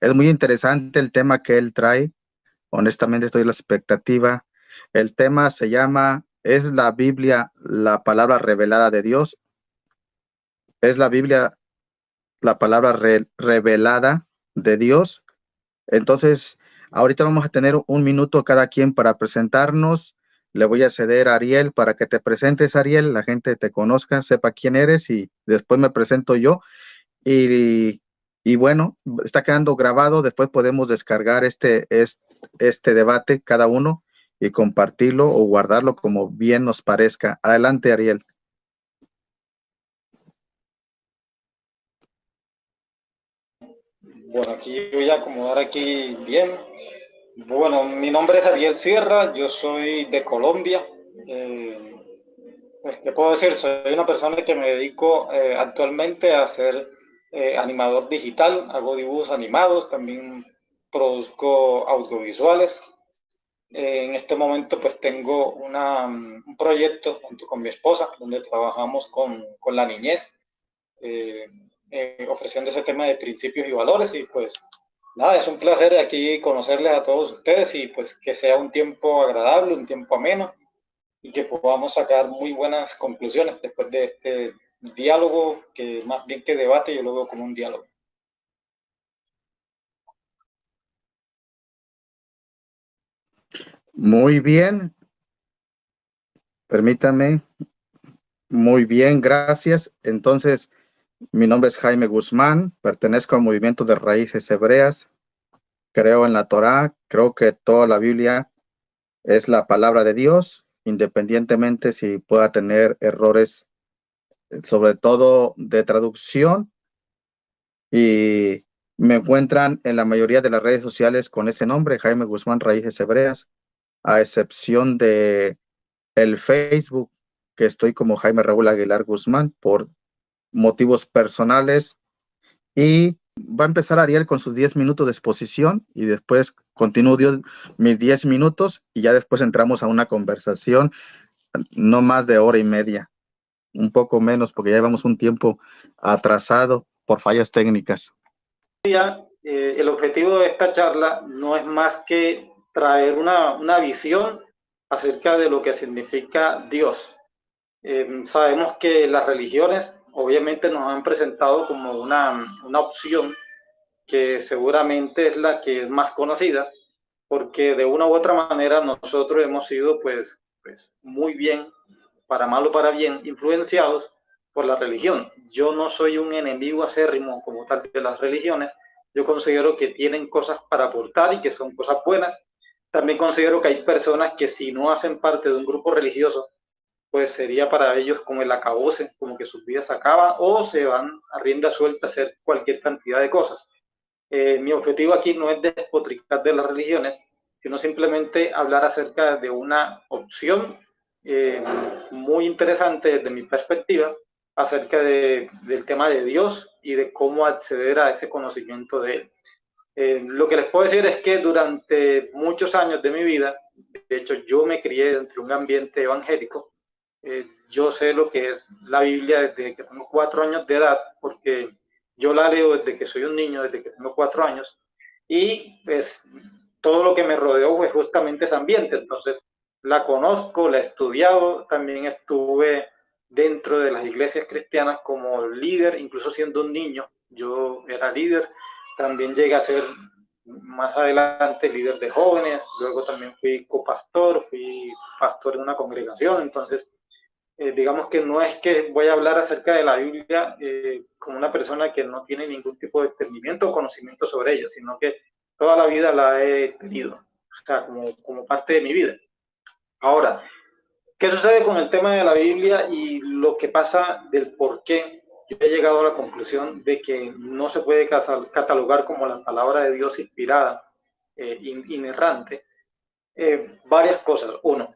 Es muy interesante el tema que él trae. Honestamente estoy a la expectativa. El tema se llama, ¿es la Biblia la palabra revelada de Dios? ¿Es la Biblia la palabra revelada de Dios? Entonces, ahorita vamos a tener un minuto cada quien para presentarnos. Le voy a ceder a Ariel para que te presentes, Ariel, la gente te conozca, sepa quién eres y después me presento yo. Y, y bueno, está quedando grabado, después podemos descargar este debate cada uno y compartirlo o guardarlo como bien nos parezca. Adelante, Ariel. Bueno, aquí voy a acomodar aquí bien. Bueno, mi nombre es Ariel Sierra, yo soy de Colombia. Pues, ¿qué puedo decir? Soy una persona que me dedico actualmente a ser animador digital, hago dibujos animados, también produzco audiovisuales. En este momento pues tengo un proyecto junto con mi esposa donde trabajamos con la niñez, eh, ofreciendo ese tema de principios y valores y pues nada, es un placer aquí conocerles a todos ustedes y pues que sea un tiempo agradable, un tiempo ameno y que podamos sacar muy buenas conclusiones después de este diálogo que más bien que debate yo lo veo como un diálogo. Muy bien, permítame. Muy bien, gracias. Entonces, mi nombre es Jaime Guzmán, pertenezco al movimiento de raíces hebreas, creo en la Torá, creo que toda la Biblia es la palabra de Dios, independientemente si pueda tener errores, sobre todo de traducción, y me encuentran en la mayoría de las redes sociales con ese nombre, Jaime Guzmán Raíces Hebreas, a excepción de el Facebook, que estoy como Jaime Raúl Aguilar Guzmán por motivos personales. Y va a empezar Ariel con sus 10 minutos de exposición y después continúo mis 10 minutos y ya después entramos a una conversación no más de hora y media, un poco menos porque ya llevamos un tiempo atrasado por fallas técnicas. El objetivo de esta charla no es más que traer una visión acerca de lo que significa Dios. Sabemos que las religiones obviamente nos han presentado como una opción que seguramente es la que es más conocida, porque de una u otra manera nosotros hemos sido pues muy bien, para mal o para bien, influenciados por la religión. Yo no soy un enemigo acérrimo como tal de las religiones, yo considero que tienen cosas para aportar y que son cosas buenas. También considero que hay personas que si no hacen parte de un grupo religioso, pues sería para ellos como el acabose, como que sus vidas acaban o se van a rienda suelta a hacer cualquier cantidad de cosas. Mi objetivo aquí no es despotricar de las religiones, sino simplemente hablar acerca de una opción eh, muy interesante desde mi perspectiva acerca del tema de Dios y de cómo acceder a ese conocimiento de él. Lo que les puedo decir es que durante muchos años de mi vida, de hecho yo me crié dentro de un ambiente evangélico, yo sé lo que es la Biblia desde que tengo 4 años de edad, porque yo la leo desde que soy un niño, desde que tengo 4 años, y pues todo lo que me rodeó fue justamente ese ambiente, entonces la conozco, la he estudiado, también estuve dentro de las iglesias cristianas como líder, incluso siendo un niño, yo era líder, también llegué a ser más adelante líder de jóvenes, luego también fui copastor, fui pastor de una congregación, entonces digamos que no es que voy a hablar acerca de la Biblia como una persona que no tiene ningún tipo de entendimiento o conocimiento sobre ella, sino que toda la vida la he tenido, o sea, como parte de mi vida. Ahora, ¿qué sucede con el tema de la Biblia y lo que pasa del por qué? Yo he llegado a la conclusión de que no se puede catalogar como la palabra de Dios inspirada, inerrante. Varias cosas. Uno,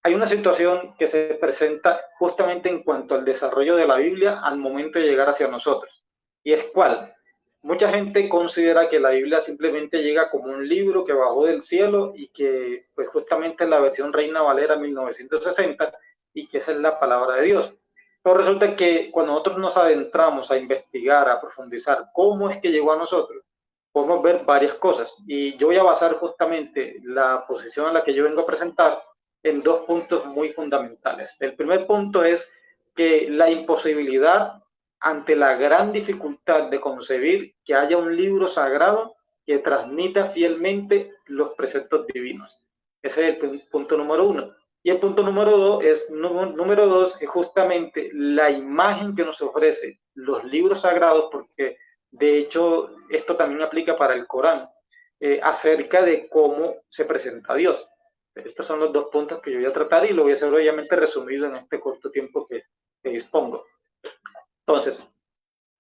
hay una situación que se presenta justamente en cuanto al desarrollo de la Biblia al momento de llegar hacia nosotros. ¿Y es cuál? Mucha gente considera que la Biblia simplemente llega como un libro que bajó del cielo y que pues justamente es la versión Reina Valera 1960 y que esa es la palabra de Dios. Pero resulta que cuando nosotros nos adentramos a investigar, a profundizar cómo es que llegó a nosotros, podemos ver varias cosas. Y yo voy a basar justamente la posición en la que yo vengo a presentar en dos puntos muy fundamentales. El primer punto es que la imposibilidad ante la gran dificultad de concebir que haya un libro sagrado que transmita fielmente los preceptos divinos. Ese es el punto número uno. Y el punto número dos es justamente la imagen que nos ofrece los libros sagrados, porque de hecho esto también aplica para el Corán, acerca de cómo se presenta a Dios. Estos son los dos puntos que yo voy a tratar y lo voy a hacer obviamente resumido en este corto tiempo que dispongo. Entonces,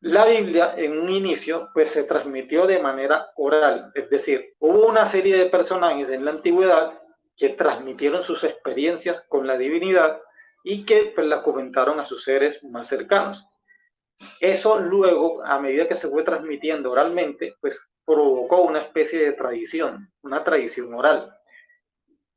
la Biblia en un inicio pues se transmitió de manera oral, es decir, hubo una serie de personajes en la antigüedad que transmitieron sus experiencias con la divinidad y que pues las comentaron a sus seres más cercanos. Eso luego, a medida que se fue transmitiendo oralmente, pues provocó una especie de tradición, una tradición oral.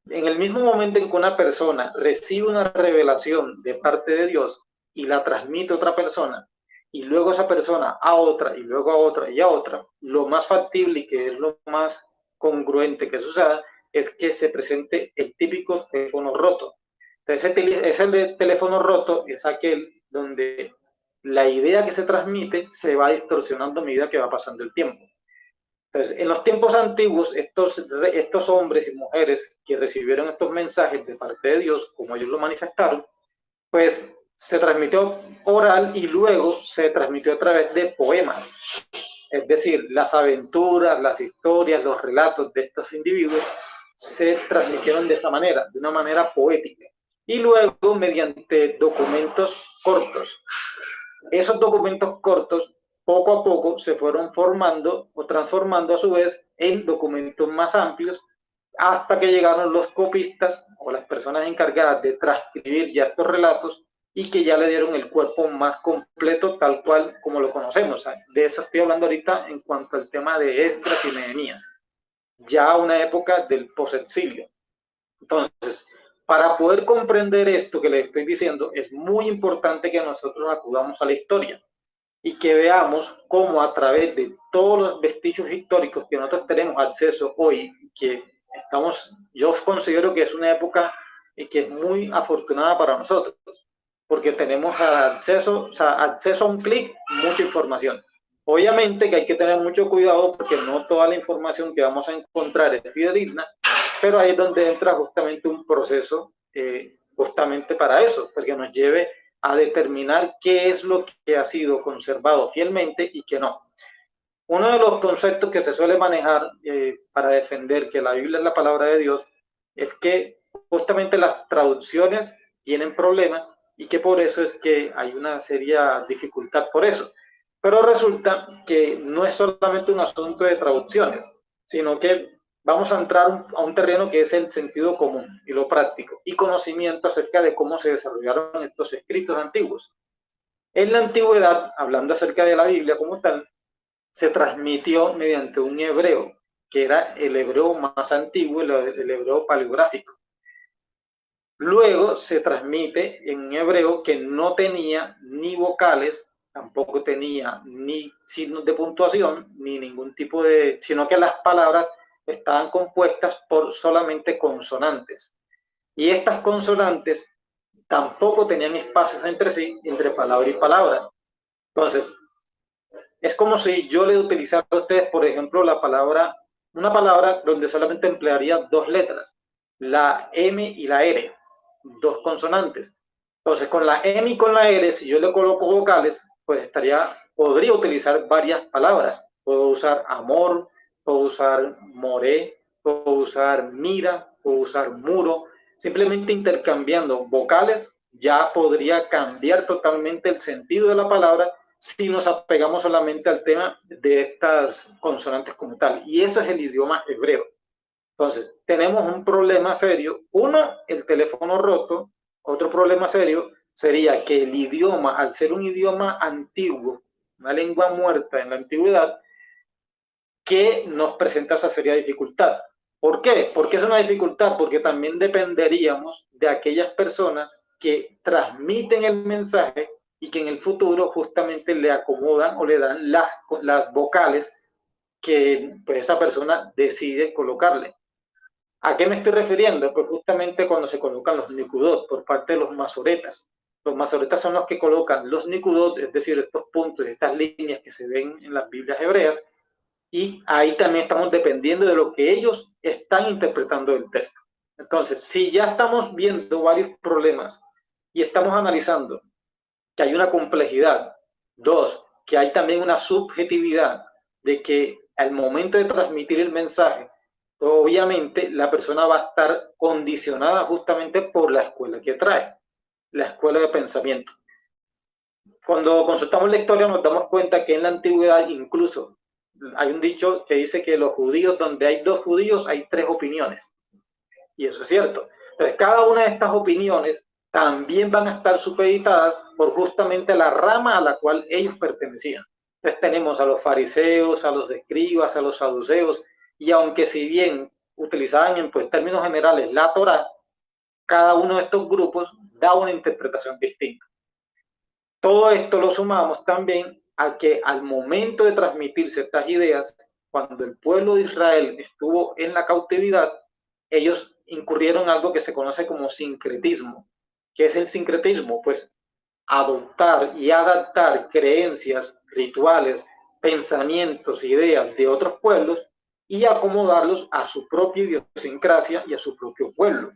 En el mismo momento en que una persona recibe una revelación de parte de Dios y la transmite a otra persona, y luego esa persona a otra, y luego a otra, y a otra, lo más factible y que es lo más congruente que suceda es que se presente el típico teléfono roto. Entonces, ese teléfono roto es aquel donde la idea que se transmite se va distorsionando a medida que va pasando el tiempo. Entonces, en los tiempos antiguos, estos hombres y mujeres que recibieron estos mensajes de parte de Dios, como ellos lo manifestaron, pues se transmitió oral y luego se transmitió a través de poemas. Es decir, las aventuras, las historias, los relatos de estos individuos se transmitieron de esa manera, de una manera poética. Y luego mediante documentos cortos. Esos documentos cortos poco a poco se fueron formando o transformando a su vez en documentos más amplios hasta que llegaron los copistas o las personas encargadas de transcribir ya estos relatos y que ya le dieron el cuerpo más completo tal cual como lo conocemos. De eso estoy hablando ahorita en cuanto al tema de Esdras y Nehemías, ya una época del posexilio. Entonces, para poder comprender esto que les estoy diciendo, es muy importante que nosotros acudamos a la historia y que veamos cómo a través de todos los vestigios históricos que nosotros tenemos acceso hoy, que yo considero que es una época que es muy afortunada para nosotros, porque tenemos acceso a un clic, mucha información. Obviamente que hay que tener mucho cuidado porque no toda la información que vamos a encontrar es fidedigna, pero ahí es donde entra justamente un proceso justamente para eso, porque nos lleve a determinar qué es lo que ha sido conservado fielmente y qué no. Uno de los conceptos que se suele manejar para defender que la Biblia es la palabra de Dios es que justamente las traducciones tienen problemas y que por eso es que hay una seria dificultad por eso. Pero resulta que no es solamente un asunto de traducciones, sino que vamos a entrar a un terreno que es el sentido común y lo práctico y conocimiento acerca de cómo se desarrollaron estos escritos antiguos. En la antigüedad, hablando acerca de la Biblia como tal, se transmitió mediante un hebreo, que era el hebreo más antiguo, el hebreo paleográfico. Luego se transmite en hebreo que no tenía ni vocales, tampoco tenía ni signos de puntuación, ni ningún tipo de, sino que las palabras estaban compuestas por solamente consonantes. Y estas consonantes tampoco tenían espacios entre sí, entre palabra y palabra. Entonces, es como si yo le utilizara a ustedes, por ejemplo, una palabra donde solamente emplearía dos letras, la M y la R, dos consonantes. Entonces, con la M y con la R, si yo le coloco vocales, pues podría utilizar varias palabras. Puedo usar amor, puedo usar moré, puedo usar mira, puedo usar muro. Simplemente intercambiando vocales, ya podría cambiar totalmente el sentido de la palabra si nos apegamos solamente al tema de estas consonantes como tal. Y eso es el idioma hebreo. Entonces, tenemos un problema serio. Uno, el teléfono roto. Otro problema serio sería que el idioma, al ser un idioma antiguo, una lengua muerta en la antigüedad, que nos presenta esa seria dificultad. ¿Por qué? ¿Por qué es una dificultad? Porque también dependeríamos de aquellas personas que transmiten el mensaje y que en el futuro justamente le acomodan o le dan las vocales que pues esa persona decide colocarle. ¿A qué me estoy refiriendo? Pues justamente cuando se colocan los nikudot por parte de los masoretas. Los masoretas son los que colocan los nikudot, es decir, estos puntos, estas líneas que se ven en las Biblias hebreas, y ahí también estamos dependiendo de lo que ellos están interpretando del texto. Entonces, si ya estamos viendo varios problemas y estamos analizando que hay una complejidad, dos, que hay también una subjetividad de que al momento de transmitir el mensaje, obviamente la persona va a estar condicionada justamente por la escuela que trae, la escuela de pensamiento. Cuando consultamos la historia nos damos cuenta que en la antigüedad incluso hay un dicho que dice que los judíos, donde hay dos judíos, hay tres opiniones. Y eso es cierto. Entonces, cada una de estas opiniones también van a estar supeditadas por justamente la rama a la cual ellos pertenecían. Entonces, tenemos a los fariseos, a los escribas, a los saduceos, y aunque si bien utilizaban en pues, términos generales la Torá, cada uno de estos grupos da una interpretación distinta. Todo esto lo sumamos también a que al momento de transmitirse estas ideas, cuando el pueblo de Israel estuvo en la cautividad, ellos incurrieron en algo que se conoce como sincretismo. ¿Qué es el sincretismo? Pues adoptar y adaptar creencias, rituales, pensamientos, ideas de otros pueblos y acomodarlos a su propia idiosincrasia y a su propio pueblo.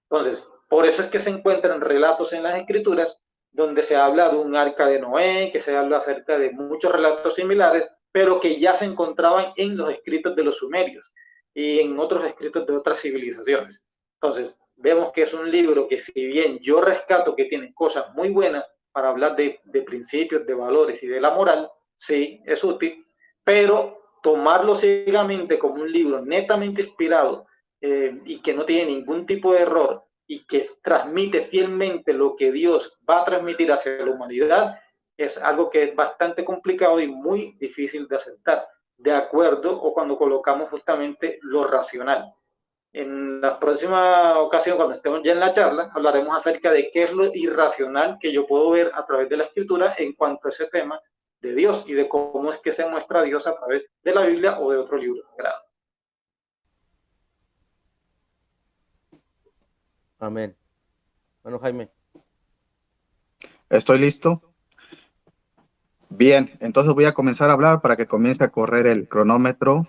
Entonces, por eso es que se encuentran relatos en las escrituras donde se habla de un arca de Noé, que se habla acerca de muchos relatos similares, pero que ya se encontraban en los escritos de los sumerios y en otros escritos de otras civilizaciones. Entonces, vemos que es un libro que si bien yo rescato que tiene cosas muy buenas para hablar de principios, de valores y de la moral, sí, es útil, pero tomarlo ciegamente como un libro netamente inspirado y que no tiene ningún tipo de error y que transmite fielmente lo que Dios va a transmitir hacia la humanidad, es algo que es bastante complicado y muy difícil de aceptar, de acuerdo o cuando colocamos justamente lo racional. En la próxima ocasión, cuando estemos ya en la charla, hablaremos acerca de qué es lo irracional que yo puedo ver a través de la escritura en cuanto a ese tema de Dios y de cómo es que se muestra a Dios a través de la Biblia o de otro libro sagrado. Amén. Bueno, Jaime. ¿Estoy listo? Bien, entonces voy a comenzar a hablar para que comience a correr el cronómetro.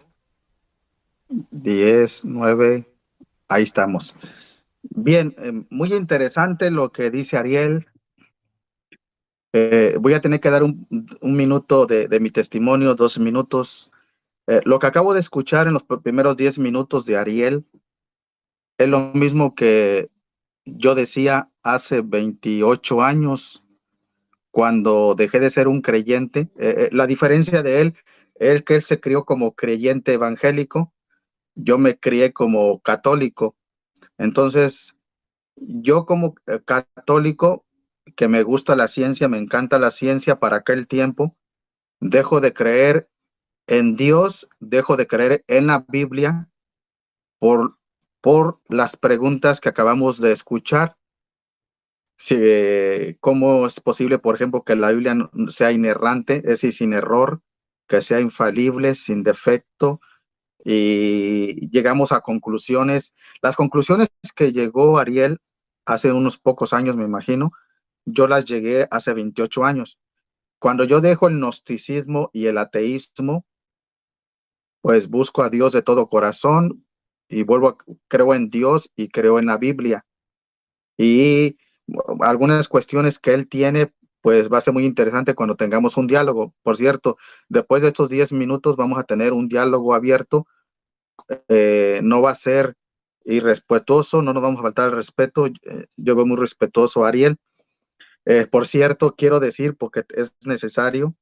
10, 9, ahí estamos. Bien, muy interesante lo que dice Ariel. Voy a tener que dar un minuto de mi testimonio, 2 minutos. Lo que acabo de escuchar en los primeros 10 minutos de Ariel es lo mismo que yo decía hace 28 años cuando dejé de ser un creyente. La diferencia de él es que él se crió como creyente evangélico, yo me crié como católico. Entonces, yo como católico, que me gusta la ciencia, me encanta la ciencia, para aquel tiempo, dejo de creer en Dios, dejo de creer en la Biblia por las preguntas que acabamos de escuchar. Si, ¿cómo es posible, por ejemplo, que la Biblia sea inerrante, es decir, sin error, que sea infalible, sin defecto? Y llegamos a conclusiones. Las conclusiones que llegó Ariel hace unos pocos años, me imagino, yo las llegué hace 28 años. Cuando yo dejo el gnosticismo y el ateísmo, pues busco a Dios de todo corazón y creo en Dios y creo en la Biblia. Y algunas cuestiones que él tiene, pues va a ser muy interesante cuando tengamos un diálogo. Por cierto, después de estos 10 minutos vamos a tener un diálogo abierto. No va a ser irrespetuoso, no nos vamos a faltar el respeto. Yo veo muy respetuoso a Ariel. Por cierto, quiero decir, porque es necesario,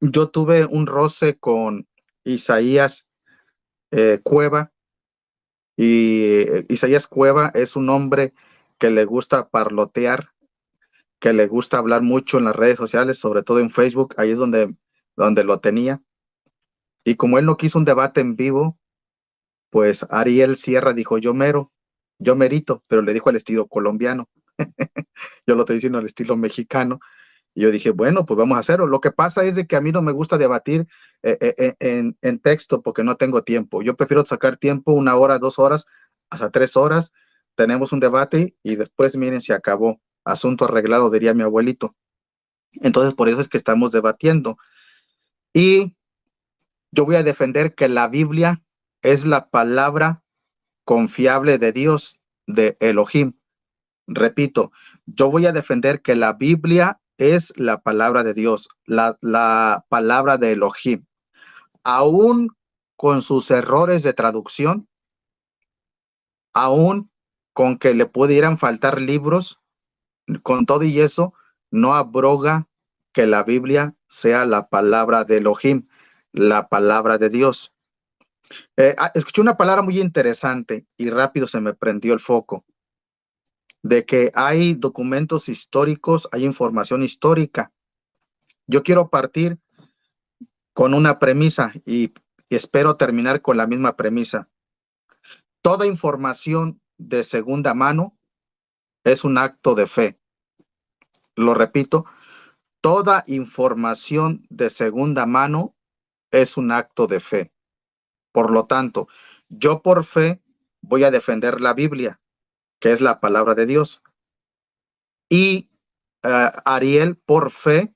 yo tuve un roce con Isaías Cueva, y Isaías Cueva es un hombre que le gusta parlotear, que le gusta hablar mucho en las redes sociales, sobre todo en Facebook. Ahí es donde lo tenía. Y como él no quiso un debate en vivo, pues Ariel Sierra dijo, yo merito, pero le dijo al estilo colombiano. Yo lo estoy diciendo al estilo mexicano. Y yo dije, bueno, pues vamos a hacerlo. Lo que pasa es de que a mí no me gusta debatir en texto porque no tengo tiempo. Yo prefiero sacar tiempo, 1 hora, 2 horas, hasta 3 horas. Tenemos un debate y después, miren, se acabó. Asunto arreglado, diría mi abuelito. Entonces, por eso es que estamos debatiendo. Y yo voy a defender que la Biblia es la palabra confiable de Dios, de Elohim. Repito, yo voy a defender que la Biblia es la palabra de Dios, la palabra de Elohim. Aún con sus errores de traducción, aún con que le pudieran faltar libros, con todo y eso, no abroga que la Biblia sea la palabra de Elohim, la palabra de Dios. Escuché una palabra muy interesante y rápido se me prendió el foco, de que hay documentos históricos, hay información histórica. Yo quiero partir con una premisa y espero terminar con la misma premisa. Toda información de segunda mano es un acto de fe. Lo repito, toda información de segunda mano es un acto de fe. Por lo tanto, yo por fe voy a defender la Biblia, que es la palabra de Dios. Y Ariel por fe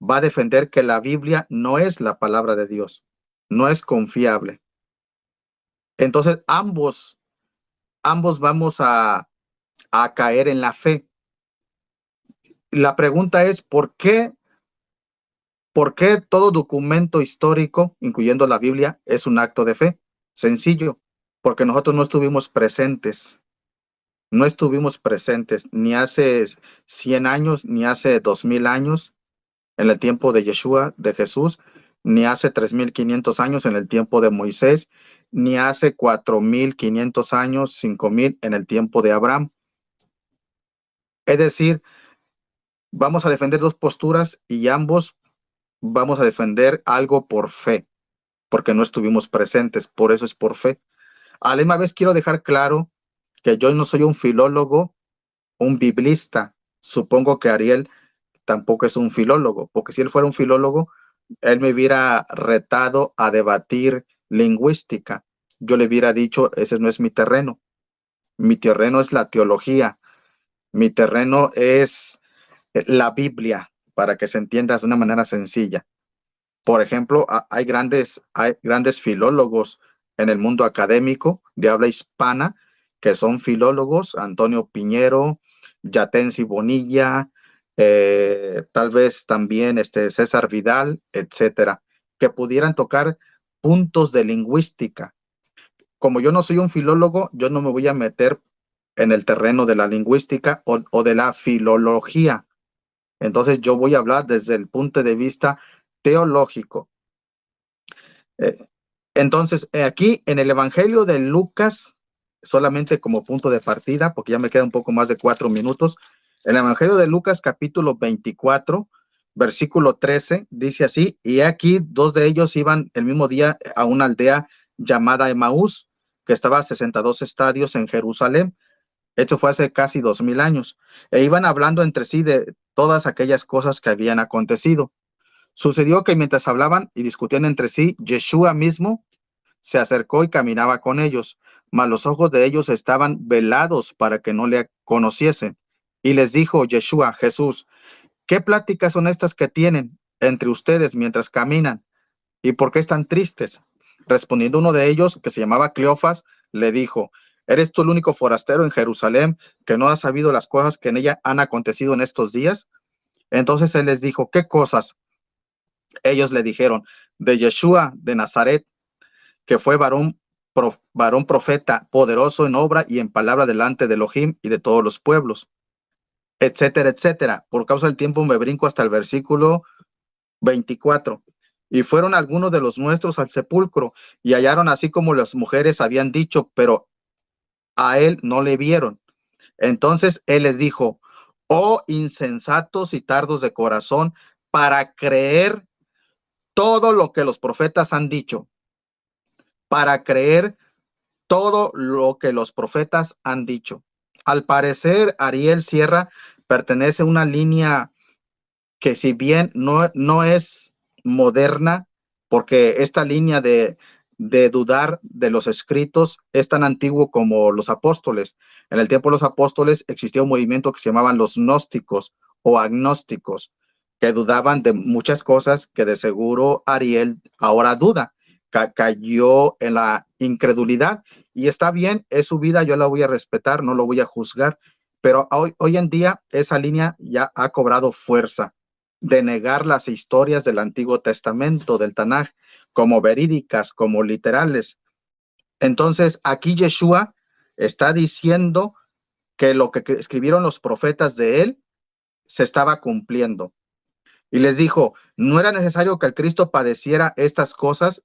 va a defender que la Biblia no es la palabra de Dios, no es confiable. Entonces, ambos vamos a caer en la fe. La pregunta es, ¿por qué todo documento histórico, incluyendo la Biblia, es un acto de fe? Sencillo, porque nosotros no estuvimos presentes. No estuvimos presentes ni hace 100 años, ni hace 2000 años en el tiempo de Yeshua, de Jesús, ni hace 3500 años en el tiempo de Moisés, ni hace 4500 años, 5000 en el tiempo de Abraham. Es decir, vamos a defender dos posturas y ambos vamos a defender algo por fe, porque no estuvimos presentes, por eso es por fe. A la misma vez quiero dejar claro que yo no soy un filólogo, un biblista. Supongo que Ariel tampoco es un filólogo, porque si él fuera un filólogo, él me hubiera retado a debatir lingüística. Yo le hubiera dicho, ese no es mi terreno. Mi terreno es la teología. Mi terreno es la Biblia, para que se entienda de una manera sencilla. Por ejemplo, hay grandes filólogos en el mundo académico de habla hispana que son filólogos: Antonio Piñero, Yatensi Bonilla, tal vez también César Vidal, etcétera, que pudieran tocar puntos de lingüística. Como yo no soy un filólogo, yo no me voy a meter en el terreno de la lingüística o de la filología. Entonces yo voy a hablar desde el punto de vista teológico. Entonces, aquí en el Evangelio de Lucas, solamente como punto de partida, porque ya me queda un poco más de 4 minutos, el Evangelio de Lucas capítulo 24, versículo 13, dice así: y aquí 2 de ellos iban el mismo día a una aldea llamada Emaús, que estaba a 62 estadios en Jerusalén. Esto fue hace casi 2000 años. E iban hablando entre sí de todas aquellas cosas que habían acontecido. Sucedió que mientras hablaban y discutían entre sí, Yeshua mismo se acercó y caminaba con ellos, mas los ojos de ellos estaban velados para que no le conociesen. Y les dijo Yeshua, Jesús: ¿qué pláticas son estas que tienen entre ustedes mientras caminan? ¿Y por qué están tristes? Respondiendo uno de ellos, que se llamaba Cleofas, le dijo: ¿eres tú el único forastero en Jerusalén que no ha sabido las cosas que en ella han acontecido en estos días? Entonces él les dijo: ¿qué cosas? Ellos le dijeron: de Yeshua de Nazaret, que fue varón profeta, poderoso en obra y en palabra delante de Elohim y de todos los pueblos, etcétera, etcétera. Por causa del tiempo me brinco hasta el versículo 24. Y fueron algunos de los nuestros al sepulcro y hallaron así como las mujeres habían dicho, pero a él no le vieron. Entonces él les dijo: oh insensatos y tardos de corazón, para creer todo lo que los profetas han dicho. Para creer todo lo que los profetas han dicho. Al parecer, Ariel Sierra pertenece a una línea que, si bien no es moderna, porque esta línea de dudar de los escritos es tan antiguo como los apóstoles. En el tiempo de los apóstoles existía un movimiento que se llamaban los gnósticos o agnósticos, que dudaban de muchas cosas que de seguro Ariel ahora duda. Cayó en la incredulidad y está bien, es su vida, yo la voy a respetar, no lo voy a juzgar, pero hoy en día esa línea ya ha cobrado fuerza de negar las historias del Antiguo Testamento, del Tanaj, como verídicas, como literales. Entonces, aquí Yeshua está diciendo que lo que escribieron los profetas de él se estaba cumpliendo. Y les dijo, no era necesario que el Cristo padeciera estas cosas,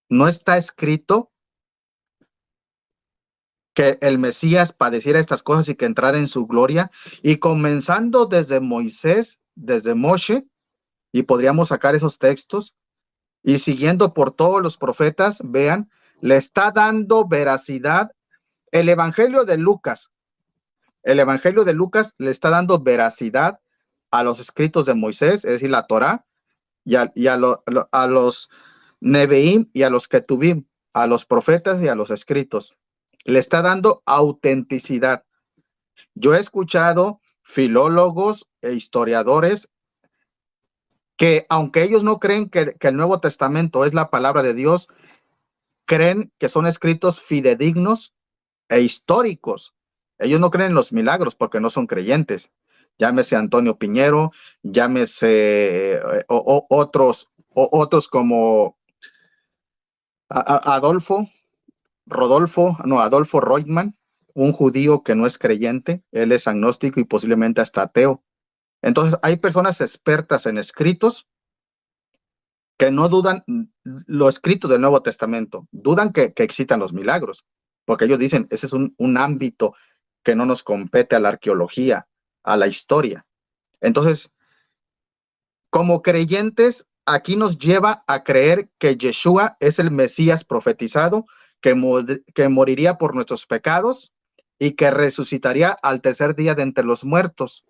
no está escrito que el Mesías padeciera estas cosas y que entrara en su gloria. Y comenzando desde Moisés, desde Moshe, y podríamos sacar esos textos, y siguiendo por todos los profetas, vean, le está dando veracidad. El Evangelio de Lucas, el Evangelio de Lucas le está dando veracidad a los escritos de Moisés, es decir, la Torá, a los Neveim y a los Ketubim, a los profetas y a los escritos. Le está dando autenticidad. Yo he escuchado filólogos e historiadores que, aunque ellos no creen que el Nuevo Testamento es la palabra de Dios, creen que son escritos fidedignos e históricos. Ellos no creen en los milagros porque no son creyentes. Llámese Antonio Piñero, llámese otros como Adolfo Reutemann, un judío que no es creyente, él es agnóstico y posiblemente hasta ateo. Entonces, hay personas expertas en escritos que no dudan lo escrito del Nuevo Testamento, dudan que existan los milagros, porque ellos dicen, ese es un ámbito que no nos compete a la arqueología, a la historia. Entonces, como creyentes, aquí nos lleva a creer que Yeshua es el Mesías profetizado, que moriría por nuestros pecados y que resucitaría al tercer día de entre los muertos.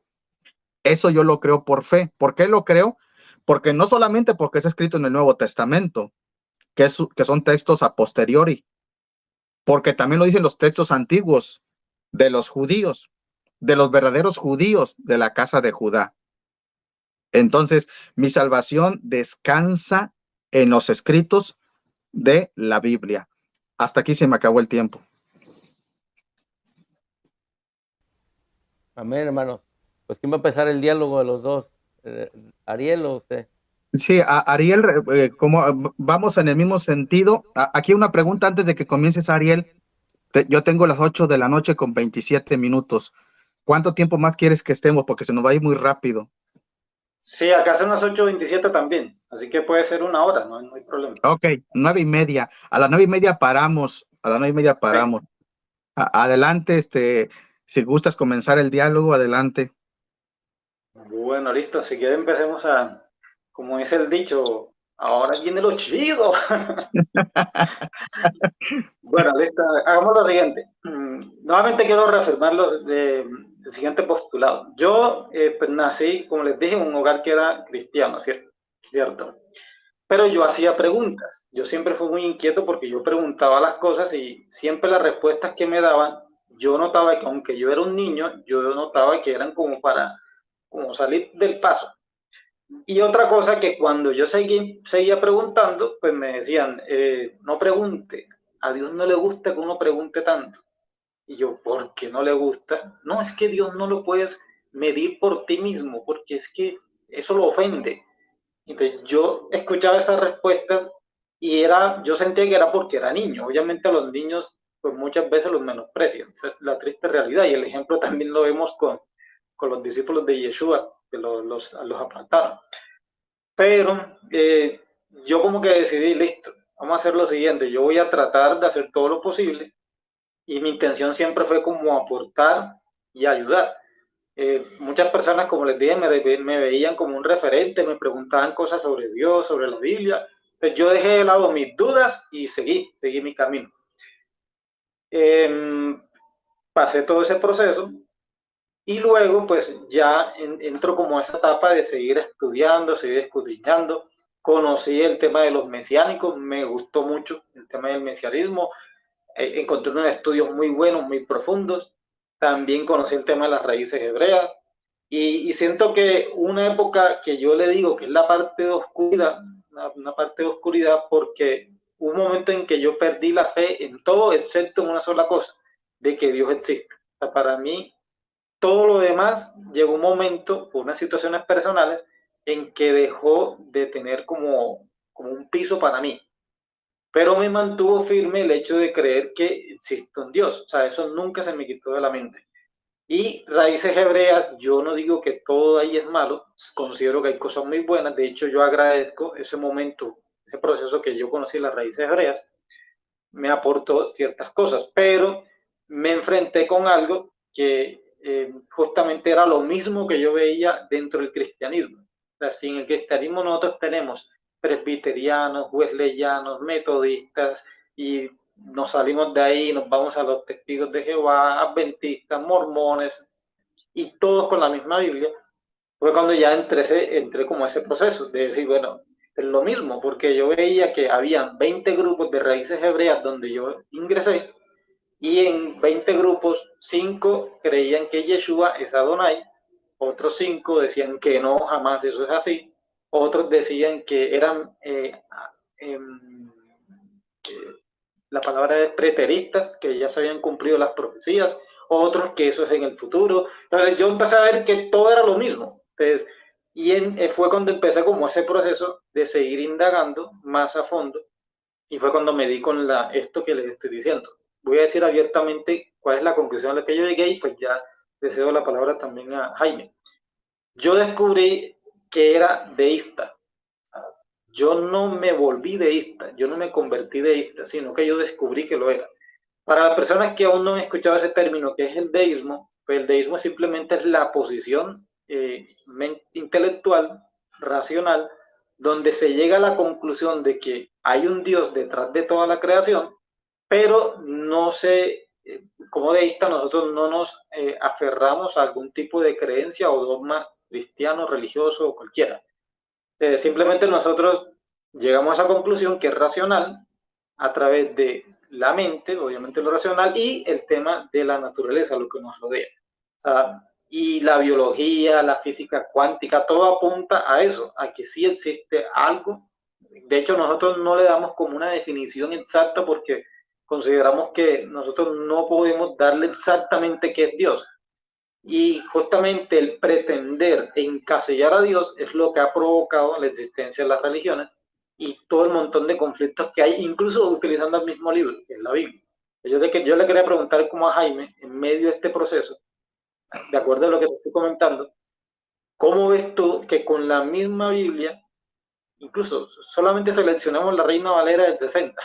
Eso yo lo creo por fe. ¿Por qué lo creo? Porque no solamente porque es escrito en el Nuevo Testamento, que son textos a posteriori, porque también lo dicen los textos antiguos de los judíos, de los verdaderos judíos de la casa de Judá. Entonces, mi salvación descansa en los escritos de la Biblia. Hasta aquí se me acabó el tiempo. Amén, hermanos. Pues, ¿quién va a empezar el diálogo de los dos? ¿Ariel o usted? Sí, Ariel, como vamos en el mismo sentido, aquí una pregunta antes de que comiences, Ariel. Yo tengo las 8 de la noche con 27 minutos. ¿Cuánto tiempo más quieres que estemos? Porque se nos va a ir muy rápido. Sí, acá son las 8:27 también, así que puede ser una hora, no hay problema. Ok, 9:30. A las 9:30 paramos. A las 9:30 paramos. Sí. Adelante, si gustas comenzar el diálogo, adelante. Bueno, listo. Si quieren empecemos como dice el dicho, ahora viene lo chido. Bueno, listo. Hagamos lo siguiente. Nuevamente quiero reafirmar el siguiente postulado. Yo pues nací, como les dije, en un hogar que era cristiano, ¿cierto? Pero yo hacía preguntas. Yo siempre fui muy inquieto porque yo preguntaba las cosas y siempre las respuestas que me daban, yo notaba que aunque yo era un niño, yo notaba que eran como para salir del paso. Y otra cosa que cuando yo seguía preguntando, pues me decían, no pregunte, a Dios no le gusta que uno pregunte tanto. Y yo, ¿por qué no le gusta? No, es que Dios no lo puedes medir por ti mismo, porque es que eso lo ofende. Entonces yo escuchaba esas respuestas y yo sentía que era porque era niño. Obviamente a los niños pues muchas veces los menosprecian. Esa es la triste realidad y el ejemplo también lo vemos con los discípulos de Yeshua, que los apartaron. Pero yo como que decidí, listo, vamos a hacer lo siguiente, yo voy a tratar de hacer todo lo posible y mi intención siempre fue como aportar y ayudar. Muchas personas, como les dije, me veían como un referente, me preguntaban cosas sobre Dios, sobre la Biblia. Entonces yo dejé de lado mis dudas y seguí mi camino. Pasé todo ese proceso y luego pues ya entro como a esa etapa de seguir estudiando, seguir escudriñando. conocí el tema de los mesiánicos, me gustó mucho el tema del mesianismo, encontré unos estudios muy buenos, muy profundos, también conocí el tema de las raíces hebreas, y siento que una época que yo le digo que es la parte de oscuridad, una parte de oscuridad, porque hubo un momento en que yo perdí la fe en todo, excepto en una sola cosa, de que Dios existe. O sea, para mí, todo lo demás llegó un momento, por unas situaciones personales, en que dejó de tener como un piso para mí. Pero me mantuvo firme el hecho de creer que existe un Dios. O sea, eso nunca se me quitó de la mente. Y raíces hebreas, yo no digo que todo ahí es malo, considero que hay cosas muy buenas. De hecho, yo agradezco ese momento, ese proceso que yo conocí las raíces hebreas, me aportó ciertas cosas, pero me enfrenté con algo que justamente era lo mismo que yo veía dentro del cristianismo. O sea, si en el cristianismo nosotros tenemos presbiterianos, wesleyanos, metodistas, y nos salimos de ahí, nos vamos a los testigos de Jehová, adventistas, mormones, y todos con la misma Biblia, fue cuando ya entré como ese proceso de decir, bueno, es lo mismo, porque yo veía que habían 20 grupos de raíces hebreas donde yo ingresé, y en 20 grupos, 5 creían que Yeshua es Adonai, otros 5 decían que no, jamás eso es así, otros decían que eran, eh, la palabra es preteristas, que ya se habían cumplido las profecías, otros que eso es en el futuro. Entonces yo empecé a ver que todo era lo mismo. Entonces, fue cuando empecé como ese proceso de seguir indagando más a fondo, y fue cuando me di con esto que les estoy diciendo. Voy a decir abiertamente cuál es la conclusión a la que yo llegué, y pues ya le cedo la palabra también a Jaime. Yo descubrí que era deísta. Yo no me volví deísta, yo no me convertí deísta, sino que yo descubrí que lo era. Para las personas que aún no han escuchado ese término, que es el deísmo, pues el deísmo simplemente es la posición intelectual, racional, donde se llega a la conclusión de que hay un Dios detrás de toda la creación, pero no se, como deísta nosotros no nos aferramos a algún tipo de creencia o dogma cristiano, religioso o cualquiera. Simplemente nosotros llegamos a esa conclusión que es racional a través de la mente, obviamente lo racional, y el tema de la naturaleza, lo que nos rodea. O sea, y la biología, la física cuántica, todo apunta a eso, a que sí existe algo. De hecho, nosotros no le damos como una definición exacta porque consideramos que nosotros no podemos darle exactamente qué es Dios. Y justamente el pretender encasillar a Dios es lo que ha provocado la existencia de las religiones y todo el montón de conflictos que hay, incluso utilizando el mismo libro, que es la Biblia. Yo le quería preguntar como a Jaime, en medio de este proceso, de acuerdo a lo que te estoy comentando, ¿cómo ves tú que con la misma Biblia, incluso solamente seleccionamos la Reina Valera del 60,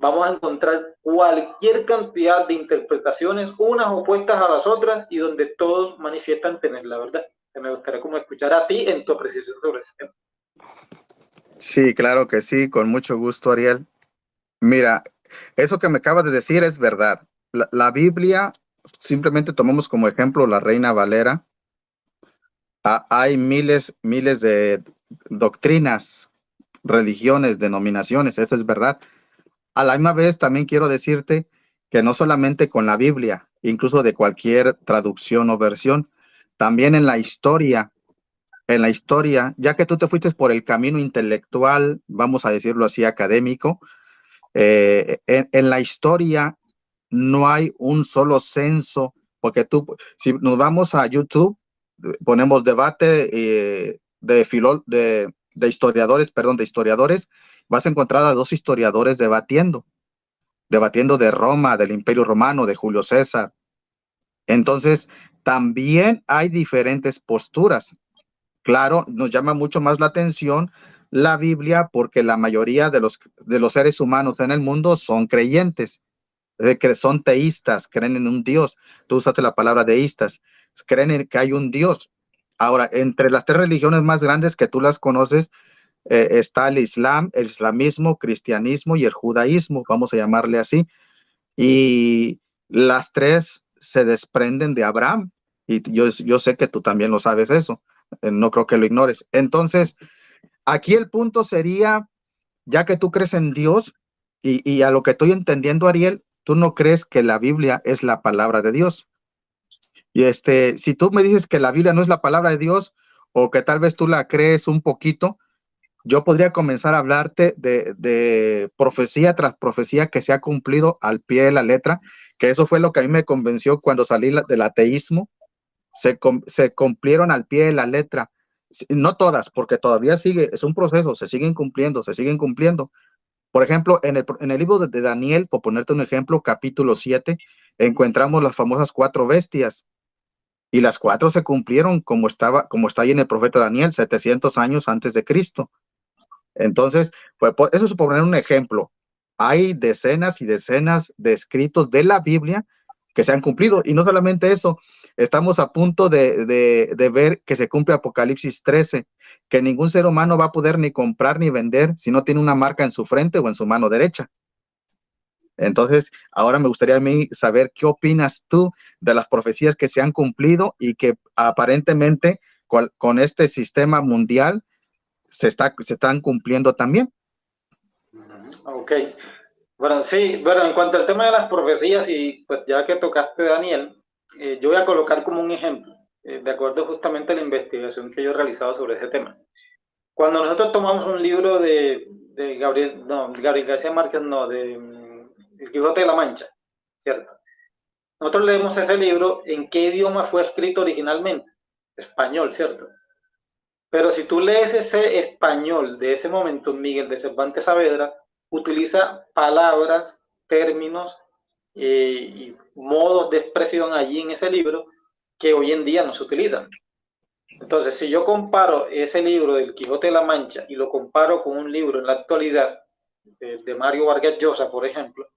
vamos a encontrar cualquier cantidad de interpretaciones, unas opuestas a las otras, y donde todos manifiestan tener la verdad? Me gustaría como escuchar a ti en tu apreciación sobre ese tema. Sí, claro que sí, con mucho gusto, Ariel. Mira, eso que me acabas de decir es verdad. La Biblia, simplemente tomamos como ejemplo la Reina Valera. Hay miles de doctrinas, religiones, denominaciones, eso es verdad. A la misma vez también quiero decirte que no solamente con la Biblia, incluso de cualquier traducción o versión, también en la historia, ya que tú te fuiste por el camino intelectual, vamos a decirlo así, académico, en la historia no hay un solo censo, porque si nos vamos a YouTube, ponemos debate de historiadores, vas a encontrar a dos historiadores debatiendo de Roma, del Imperio Romano, de Julio César. Entonces, también hay diferentes posturas. Claro, nos llama mucho más la atención la Biblia porque la mayoría de los seres humanos en el mundo son creyentes, que son teístas, creen en un Dios. Tú usaste la palabra deístas, creen en que hay un Dios. Ahora, entre las tres religiones más grandes que tú las conoces, está el Islam, el islamismo, cristianismo y el judaísmo, vamos a llamarle así. Y las tres se desprenden de Abraham. Y yo sé que tú también lo sabes eso. No creo que lo ignores. Entonces, aquí el punto sería, ya que tú crees en Dios y a lo que estoy entendiendo, Ariel, tú no crees que la Biblia es la palabra de Dios. Y si tú me dices que la Biblia no es la palabra de Dios o que tal vez tú la crees un poquito, yo podría comenzar a hablarte de profecía tras profecía que se ha cumplido al pie de la letra, que eso fue lo que a mí me convenció cuando salí del ateísmo. Se cumplieron al pie de la letra. No todas, porque todavía sigue, es un proceso, se siguen cumpliendo, se siguen cumpliendo. Por ejemplo, en el libro de Daniel, por ponerte un ejemplo, capítulo 7, encontramos las famosas 4 bestias. Y las 4 se cumplieron como está ahí en el profeta Daniel, 700 años antes de Cristo. Entonces, pues eso es por poner un ejemplo. Hay decenas y decenas de escritos de la Biblia que se han cumplido. Y no solamente eso, estamos a punto de ver que se cumple Apocalipsis 13, que ningún ser humano va a poder ni comprar ni vender si no tiene una marca en su frente o en su mano derecha. Entonces, ahora me gustaría a mí saber qué opinas tú de las profecías que se han cumplido y que aparentemente con este sistema mundial se están cumpliendo también. Ok. Bueno, sí, bueno, en cuanto al tema de las profecías, y pues ya que tocaste Daniel, yo voy a colocar como un ejemplo, de acuerdo justamente a la investigación que yo he realizado sobre ese tema. Cuando nosotros tomamos un libro de Gabriel García Márquez, no, de El Quijote de la Mancha, ¿cierto? Nosotros leemos ese libro, ¿en qué idioma fue escrito originalmente? Español, ¿cierto? Pero si tú lees ese español de ese momento, Miguel de Cervantes Saavedra utiliza palabras, términos y modos de expresión allí en ese libro que hoy en día no se utilizan. Entonces, si yo comparo ese libro del Quijote de la Mancha y lo comparo con un libro en la actualidad de Mario Vargas Llosa, por ejemplo,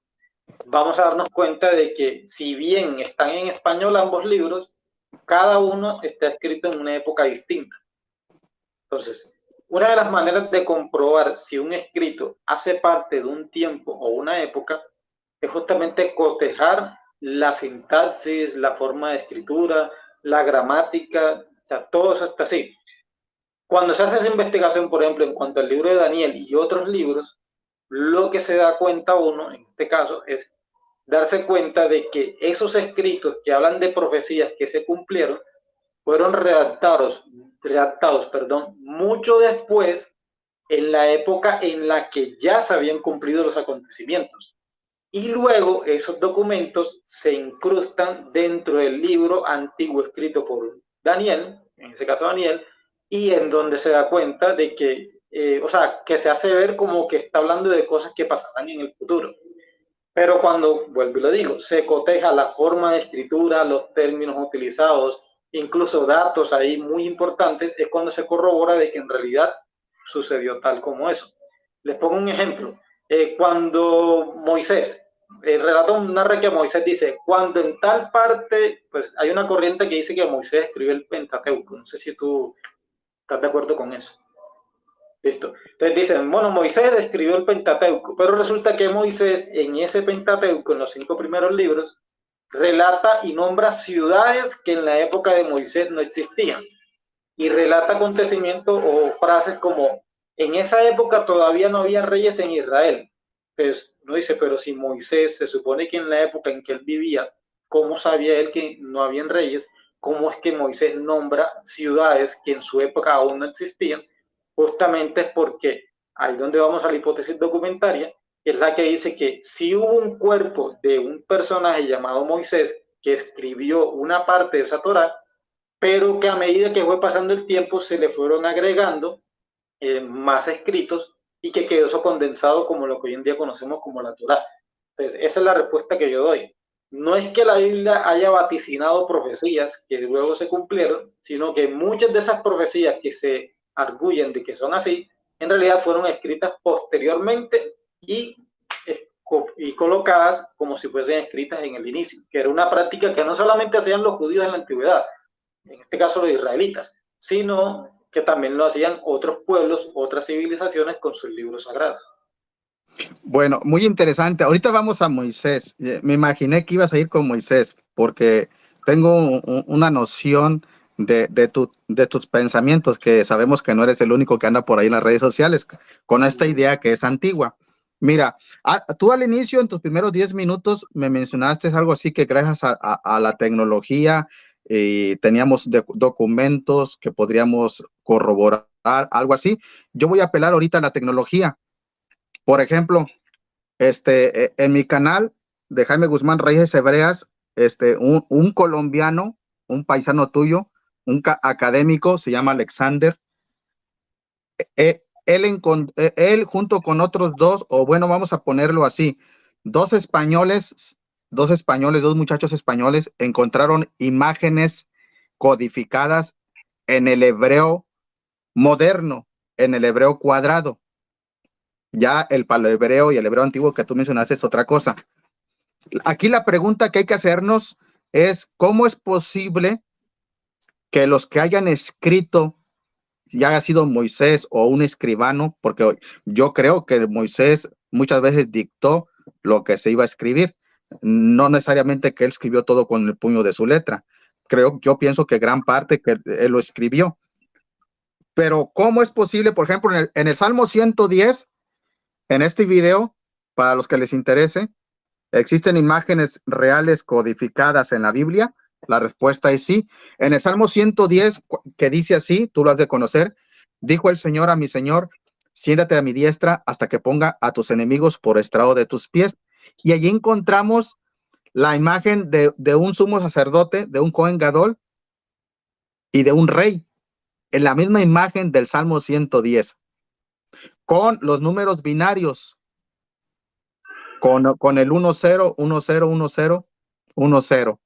vamos a darnos cuenta de que si bien están en español ambos libros, cada uno está escrito en una época distinta. Entonces, una de las maneras de comprobar si un escrito hace parte de un tiempo o una época es justamente cotejar la sintaxis, la forma de escritura, la gramática, o sea, todo eso está así. Cuando se hace esa investigación, por ejemplo, en cuanto al libro de Daniel y otros libros, lo que se da cuenta uno, en este caso, es darse cuenta de que esos escritos que hablan de profecías que se cumplieron fueron redactados, mucho después, en la época en la que ya se habían cumplido los acontecimientos. Y luego esos documentos se incrustan dentro del libro antiguo escrito por Daniel, en ese caso Daniel, y en donde se da cuenta de que, o sea, que se hace ver como que está hablando de cosas que pasarán en el futuro. Pero cuando, vuelvo y lo digo, se coteja la forma de escritura, los términos utilizados, incluso datos ahí muy importantes, es cuando se corrobora de que en realidad sucedió tal como eso. Les pongo un ejemplo. Cuando Moisés, el relato narra que Moisés dice, cuando en tal parte, pues hay una corriente que dice que Moisés escribió el Pentateuco. No sé si tú estás de acuerdo con eso. Listo. Entonces dicen, bueno, Moisés escribió el Pentateuco, pero resulta que Moisés en ese Pentateuco, en los 5 primeros libros, relata y nombra ciudades que en la época de Moisés no existían. Y relata acontecimientos o frases como, en esa época todavía no había reyes en Israel. Entonces, no dice, pero si Moisés se supone que en la época en que él vivía, ¿cómo sabía él que no habían reyes? ¿Cómo es que Moisés nombra ciudades que en su época aún no existían? Justamente es porque ahí donde vamos a la hipótesis documentaria, que es la que dice que si hubo un cuerpo de un personaje llamado Moisés que escribió una parte de esa Torá, pero que a medida que fue pasando el tiempo se le fueron agregando más escritos y que quedó eso condensado como lo que hoy en día conocemos como la Torá. Entonces, esa es la respuesta que yo doy. No es que la Biblia haya vaticinado profecías que luego se cumplieron, sino que muchas de esas profecías que se arguyen de que son así, en realidad fueron escritas posteriormente y colocadas como si fuesen escritas en el inicio, que era una práctica que no solamente hacían los judíos en la antigüedad, en este caso los israelitas, sino que también lo hacían otros pueblos, otras civilizaciones con sus libros sagrados. Bueno, muy interesante. Ahorita vamos a Moisés. Me imaginé que ibas a ir con Moisés porque tengo una noción de tus pensamientos, que sabemos que no eres el único que anda por ahí en las redes sociales con esta idea que es antigua. Mira, tú al inicio, en tus primeros 10 minutos, me mencionaste algo así que gracias a la tecnología teníamos documentos que podríamos corroborar, algo así. Yo voy a apelar ahorita a la tecnología. Por ejemplo, en mi canal de Jaime Guzmán Raíces Hebreas, un colombiano, un paisano tuyo, académico, se llama Alexander. Él junto con otros dos, o bueno, vamos a ponerlo así, dos españoles, dos muchachos españoles, encontraron imágenes codificadas en el hebreo moderno, en el hebreo cuadrado. Ya el paleohebreo y el hebreo antiguo que tú mencionaste es otra cosa. Aquí la pregunta que hay que hacernos es, ¿cómo es posible que los que hayan escrito, ya haya sido Moisés o un escribano, porque yo creo que Moisés muchas veces dictó lo que se iba a escribir, no necesariamente que él escribió todo con el puño de su letra, yo pienso que gran parte que él lo escribió, pero ¿cómo es posible? Por ejemplo, en el Salmo 110, en este video, para los que les interese, ¿existen imágenes reales codificadas en la Biblia? La respuesta es sí. En el Salmo 110, que dice así, tú lo has de conocer, dijo el Señor a mi Señor, siéntate a mi diestra hasta que ponga a tus enemigos por estrado de tus pies. Y allí encontramos la imagen de un sumo sacerdote, de un Cohen Gadol y de un rey, en la misma imagen del Salmo 110, con los números binarios, con el 1-0, 1-0, 1-0, 1-0.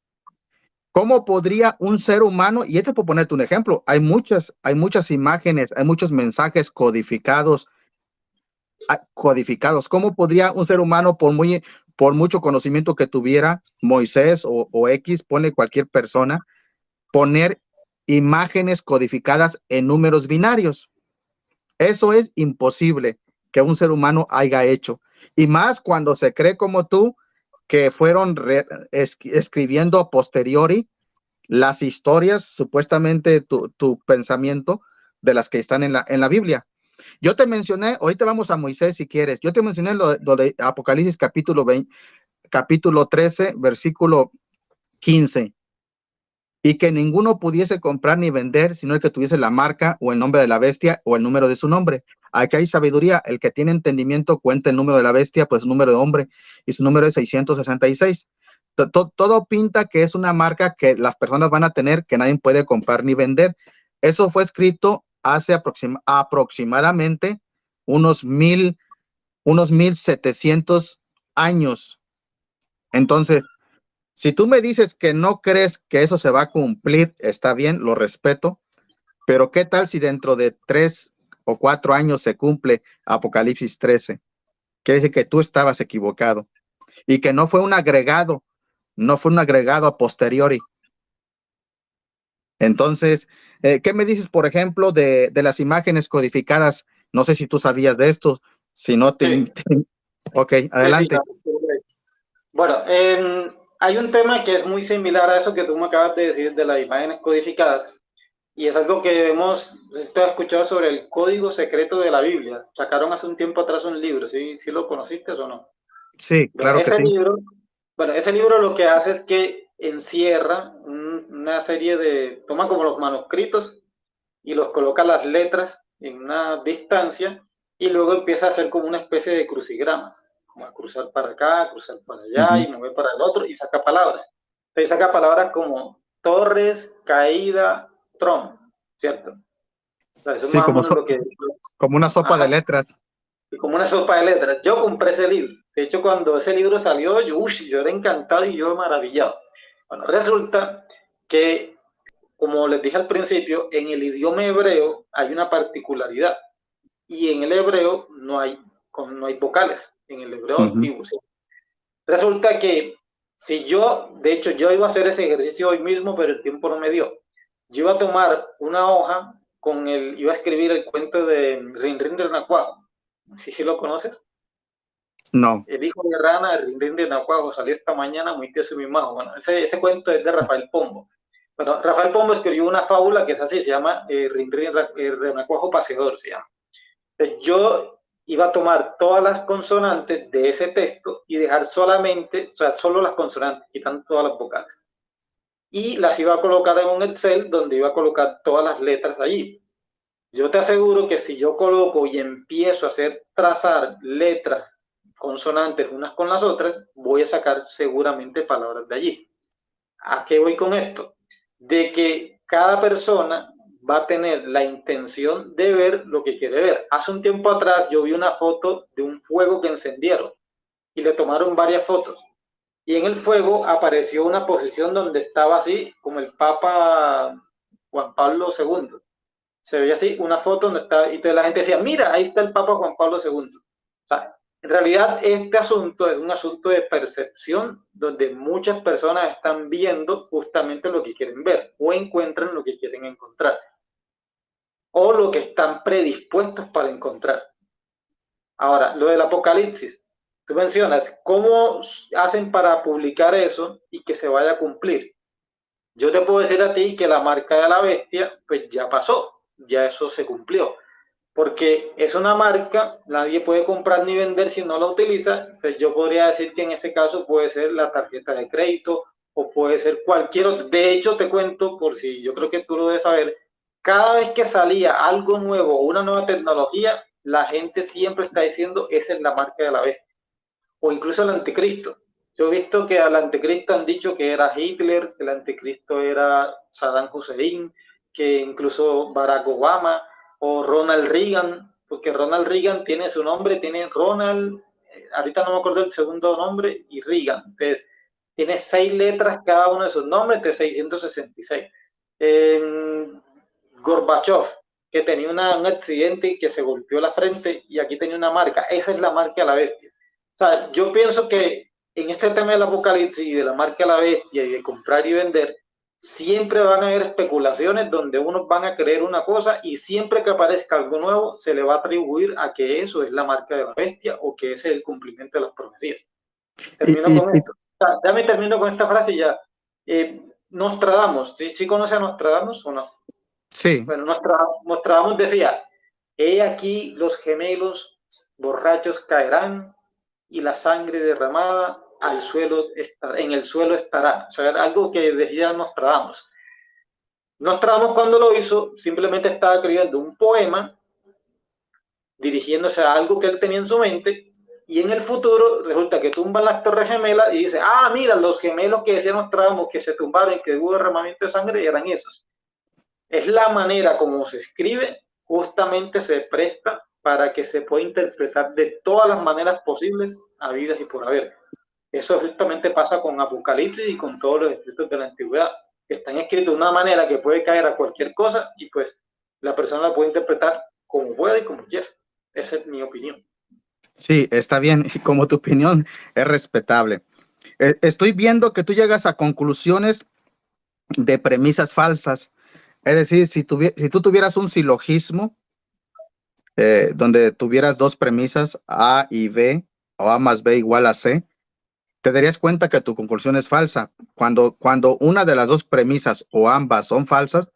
¿Cómo podría un ser humano, y esto por ponerte un ejemplo, hay muchas imágenes, hay muchos mensajes codificados, ¿cómo podría un ser humano, por mucho conocimiento que tuviera Moisés o X, pone cualquier persona, poner imágenes codificadas en números binarios? Eso es imposible que un ser humano haya hecho. Y más cuando se cree como tú, que fueron escribiendo a posteriori las historias, supuestamente tu pensamiento, de las que están en la Biblia. Yo te mencioné, ahorita vamos a Moisés si quieres, yo te mencioné lo de Apocalipsis capítulo 13, versículo 15, y que ninguno pudiese comprar ni vender, sino el que tuviese la marca o el nombre de la bestia o el número de su nombre. Aquí hay sabiduría, el que tiene entendimiento cuenta el número de la bestia, pues el número de hombre, y su número es 666. Todo pinta que es una marca que las personas van a tener, que nadie puede comprar ni vender. Eso fue escrito hace aproximadamente unos 1700 años. Entonces, si tú me dices que no crees que eso se va a cumplir, está bien, lo respeto, pero ¿qué tal si dentro de 3 o 4 años se cumple Apocalipsis 13? Quiere decir que tú estabas equivocado y que no fue un agregado, a posteriori. Entonces, ¿qué me dices, por ejemplo, de las imágenes codificadas? No sé si tú sabías de esto, si no te... Sí. Ok, adelante. Sí. Bueno, hay un tema que es muy similar a eso que tú me acabas de decir de las imágenes codificadas, y es algo que debemos, no sé si tú has escuchado sobre el código secreto de la Biblia. Sacaron hace un tiempo atrás un libro, ¿sí lo conociste o no? Sí, Bueno, claro que sí. ese libro lo que hace es que encierra una serie de, toma como los manuscritos y los coloca las letras en una distancia y luego empieza a hacer como una especie de crucigramas, como a cruzar para acá, cruzar para allá y mover para el otro y saca palabras. Entonces saca palabras como Torres, Caída, Trump, ¿cierto? O sea, eso es Sí, más o menos lo que... como una sopa de letras. Como una sopa de letras. Yo compré ese libro. De hecho, cuando ese libro salió, yo era encantado y yo maravillado. Bueno, resulta que, como les dije al principio, en el idioma hebreo hay una particularidad. Y en el hebreo no hay vocales, en el hebreo antiguo. ¿Sí? Resulta que de hecho, yo iba a hacer ese ejercicio hoy mismo, pero el tiempo no me dio. Yo iba a tomar una hoja iba a escribir el cuento de Rin Rin del Nacuajo. ¿Sí lo conoces? No. El hijo de rana, el Rin Rin de Nacuajo, salió esta mañana muy tieso y muy majo. Bueno, ese cuento es de Rafael Pombo. Bueno, Rafael Pombo escribió una fábula que es así, se llama Renacuajo Paseador, se llama. Entonces, yo iba a tomar todas las consonantes de ese texto y dejar solamente, o sea, solo las consonantes, quitando todas las vocales. Y las iba a colocar en un Excel donde iba a colocar todas las letras allí. Yo te aseguro que si yo coloco y empiezo a hacer trazar letras, consonantes unas con las otras, voy a sacar seguramente palabras de allí. ¿A qué voy con esto? De que cada persona va a tener la intención de ver lo que quiere ver. Hace un tiempo atrás yo vi una foto de un fuego que encendieron y le tomaron varias fotos. Y en el fuego apareció una posición donde estaba así, como el Papa Juan Pablo II. Se veía así, una foto donde estaba, y entonces la gente decía, mira, ahí está el Papa Juan Pablo II. O sea, en realidad este asunto es un asunto de percepción donde muchas personas están viendo justamente lo que quieren ver o encuentran lo que quieren encontrar o lo que están predispuestos para encontrar. Ahora, lo del Apocalipsis, tú mencionas, ¿cómo hacen para publicar eso y que se vaya a cumplir? Yo te puedo decir a ti que la marca de la bestia, pues ya pasó, ya eso se cumplió, porque es una marca, nadie puede comprar ni vender si no la utiliza, pues yo podría decir que en ese caso puede ser la tarjeta de crédito o puede ser cualquier otro. De hecho, te cuento, por si yo creo que tú lo debes saber, cada vez que salía algo nuevo, una nueva tecnología, la gente siempre está diciendo, esa es la marca de la bestia, o incluso el anticristo. Yo he visto que al anticristo han dicho que era Hitler, que el anticristo era Saddam Hussein, que incluso Barack Obama o Ronald Reagan, porque Ronald Reagan tiene su nombre, tiene Ronald, ahorita no me acuerdo el segundo nombre, y Reagan. Entonces, tiene 6 letras cada uno de sus nombres, de 666. Gorbachev, que tenía un accidente y que se golpeó la frente y aquí tenía una marca. Esa es la marca de la bestia. O sea, yo pienso que en este tema del apocalipsis y de la marca de la bestia y de comprar y vender, siempre van a haber especulaciones donde unos van a creer una cosa y siempre que aparezca algo nuevo se le va a atribuir a que eso es la marca de la bestia o que ese es el cumplimiento de las profecías. Termino con esto. O sea, ya me termino con esta frase y ya. Nostradamus, ¿sí conoce a Nostradamus o no? Sí. Bueno, Nostradamus decía, he aquí los gemelos borrachos caerán y la sangre derramada al suelo en el suelo estará. O sea, era algo que decía Nostradamus. Nostradamus cuando lo hizo simplemente estaba escribiendo un poema dirigiéndose a algo que él tenía en su mente y en el futuro resulta que tumban las torres gemelas y dice, ah, mira, los gemelos que decía Nostradamus que se tumbaron y que hubo derramamiento de sangre eran esos. Es la manera como se escribe, justamente se presta para que se pueda interpretar de todas las maneras posibles, habidas y por haber. Eso justamente pasa con Apocalipsis y con todos los escritos de la antigüedad, que están escritos de una manera que puede caer a cualquier cosa y pues la persona la puede interpretar como pueda y como quiera. Esa es mi opinión. Sí, está bien, como tu opinión es respetable. Estoy viendo que tú llegas a conclusiones de premisas falsas. Es decir, si tú tuvieras un silogismo donde tuvieras dos premisas, A y B, o A más B igual a C, te darías cuenta que tu conclusión es falsa. Cuando una de las dos premisas o ambas son falsas,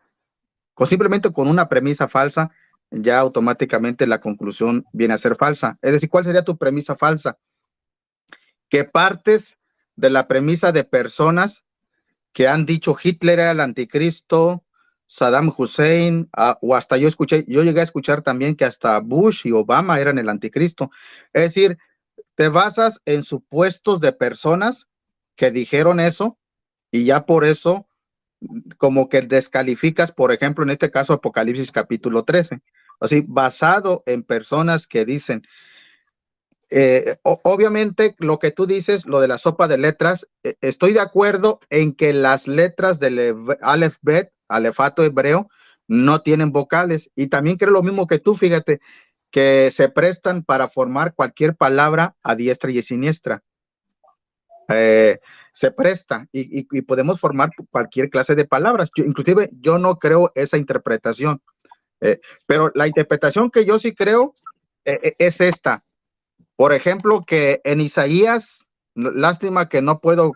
o simplemente con una premisa falsa, ya automáticamente la conclusión viene a ser falsa. Es decir, ¿cuál sería tu premisa falsa? Que partes de la premisa de personas que han dicho Hitler era el anticristo, Saddam Hussein, o hasta yo llegué a escuchar también que hasta Bush y Obama eran el anticristo. Es decir, te basas en supuestos de personas que dijeron eso y ya por eso como que descalificas, por ejemplo, en este caso Apocalipsis capítulo 13. Así, basado en personas que dicen, obviamente lo que tú dices, lo de la sopa de letras, estoy de acuerdo en que las letras del Aleph Bet, alefato hebreo, no tienen vocales. Y también creo lo mismo que tú, fíjate, que se prestan para formar cualquier palabra a diestra y a siniestra. Se presta y podemos formar cualquier clase de palabras. Inclusive yo no creo esa interpretación, pero la interpretación que yo sí creo es esta. Por ejemplo, que en Isaías, lástima que no puedo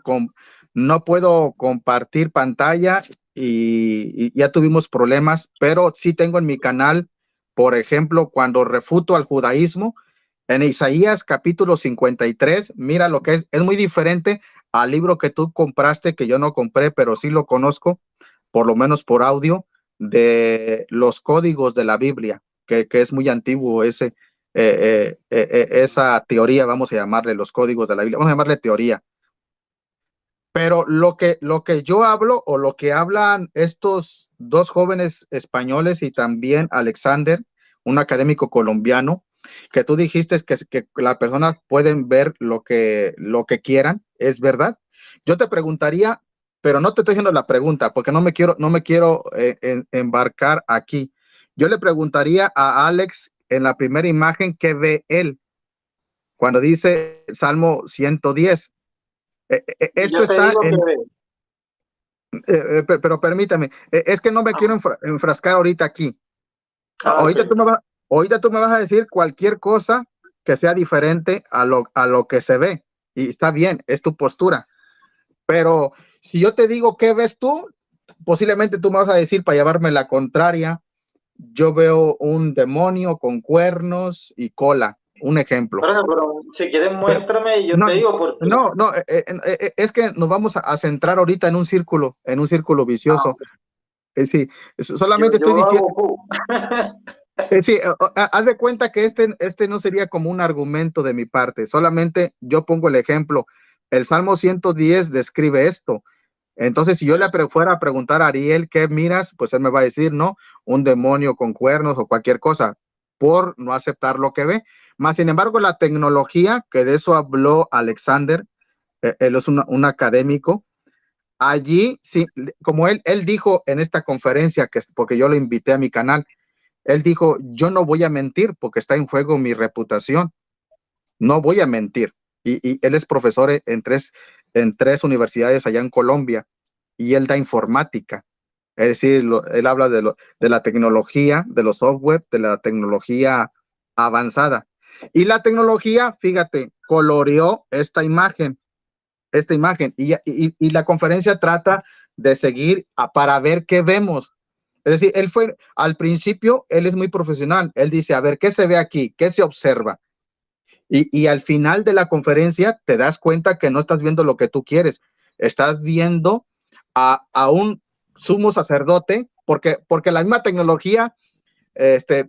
compartir pantalla, y ya tuvimos problemas, pero sí tengo en mi canal, por ejemplo, cuando refuto al judaísmo, en Isaías capítulo 53, mira lo que es muy diferente al libro que tú compraste, que yo no compré, pero sí lo conozco, por lo menos por audio, de los códigos de la Biblia, que es muy antiguo esa teoría, vamos a llamarle los códigos de la Biblia, vamos a llamarle teoría. Pero lo que yo hablo o lo que hablan estos dos jóvenes españoles y también Alexander, un académico colombiano, que tú dijiste que las personas pueden ver lo que quieran, ¿es verdad? Yo te preguntaría, pero no te estoy haciendo la pregunta porque no me quiero embarcar aquí. Yo le preguntaría a Alex en la primera imagen qué ve él cuando dice Salmo 110. Esto Ya te está digo que en, pero permítame, es que no me quiero enfrascar ahorita aquí. Ahorita ok. ahorita tú me vas a decir cualquier cosa que sea diferente a lo que se ve. Y está bien, es tu postura. Pero si yo te digo qué ves tú, posiblemente tú me vas a decir para llevarme la contraria. Yo veo un demonio con cuernos y cola. Un ejemplo. Pero si quieres Pero muéstrame y yo no, te digo porque... no, es que nos vamos a centrar ahorita en un círculo Ah, vicioso. ok. Sí, solamente Yo estoy veo a diciendo, Goku. sí, haz de cuenta que este no sería como un argumento de mi parte, solamente yo pongo el ejemplo. El Salmo 110 describe esto. Entonces, si yo fuera a preguntar a Ariel, ¿qué miras? Pues él me va a decir, no, un demonio con cuernos o cualquier cosa, por no aceptar lo que ve. Más sin embargo, la tecnología, que de eso habló Alexander, él es un académico. Allí, sí, como él dijo en esta conferencia, porque yo lo invité a mi canal, él dijo, yo no voy a mentir porque está en juego mi reputación, no voy a mentir. Y él es profesor en tres universidades allá en Colombia y él da informática. Es decir, él habla de la tecnología, de los software, de la tecnología avanzada. Y la tecnología, fíjate, coloreó esta imagen y la conferencia trata de seguir para ver qué vemos. Es decir, al principio, él es muy profesional. Él dice, a ver, ¿qué se ve aquí? ¿Qué se observa? Y al final de la conferencia te das cuenta que no estás viendo lo que tú quieres. Estás viendo a un sumo sacerdote, porque la misma tecnología,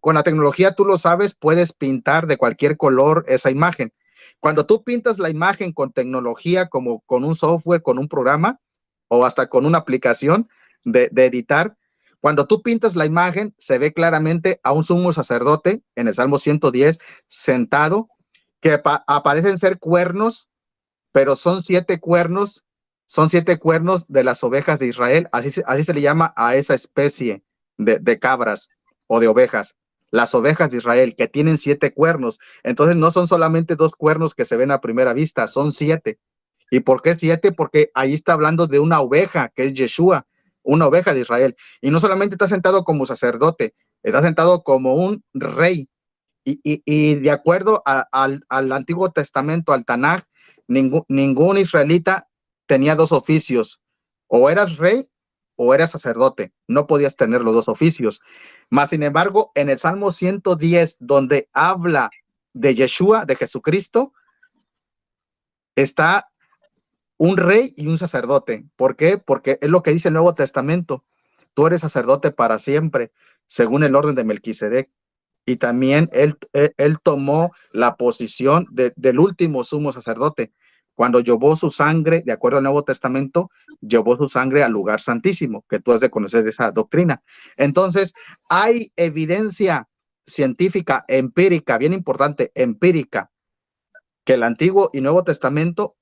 con la tecnología tú lo sabes, puedes pintar de cualquier color esa imagen. Cuando tú pintas la imagen con tecnología, como con un software, con un programa o hasta con una aplicación de editar, cuando tú pintas la imagen, se ve claramente a un sumo sacerdote en el Salmo 110 sentado, que aparecen ser cuernos, pero son siete cuernos de las ovejas de Israel, así se le llama a esa especie de cabras o de ovejas, las ovejas de Israel, que tienen siete cuernos. Entonces no son solamente dos cuernos que se ven a primera vista, son siete. ¿Y por qué siete? Porque ahí está hablando de una oveja, que es Yeshua, una oveja de Israel. Y no solamente está sentado como sacerdote, está sentado como un rey. Y de acuerdo al Antiguo Testamento, al Tanaj, ningún israelita tenía dos oficios. O eras rey o eras sacerdote. No podías tener los dos oficios. Mas, sin embargo, en el Salmo 110, donde habla de Yeshua, de Jesucristo, está un rey y un sacerdote. ¿Por qué? Porque es lo que dice el Nuevo Testamento. Tú eres sacerdote para siempre, según el orden de Melquisedec. Y también él tomó la posición del último sumo sacerdote. Cuando llevó su sangre, de acuerdo al Nuevo Testamento, llevó su sangre al lugar santísimo, que tú has de conocer esa doctrina. Entonces, hay evidencia científica, empírica, bien importante, empírica, que el Antiguo y Nuevo Testamento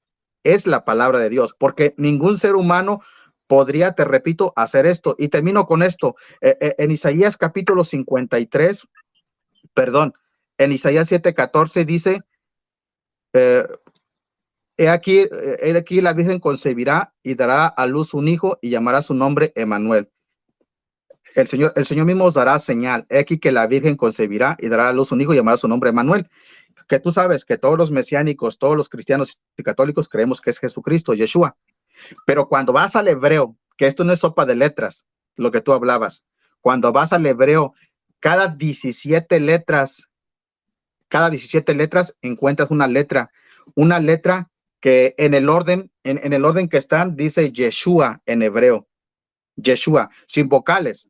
es la palabra de Dios, porque ningún ser humano podría, te repito, hacer esto. Y termino con esto. En Isaías capítulo 53, perdón, en Isaías 7:14 dice, eh, he aquí la Virgen concebirá y dará a luz un hijo y llamará su nombre Emmanuel. El Señor mismo os dará señal. He aquí que la Virgen concebirá y dará a luz un hijo y llamará su nombre Emmanuel. Que tú sabes que todos los mesiánicos, todos los cristianos y católicos creemos que es Jesucristo, Yeshua. Pero cuando vas al hebreo que esto no es sopa de letras, lo que tú hablabas. Cuando vas al hebreo, cada 17 letras, cada 17 letras encuentras una letra que en el orden, en el orden que están, dice Yeshua en hebreo. Yeshua, sin vocales,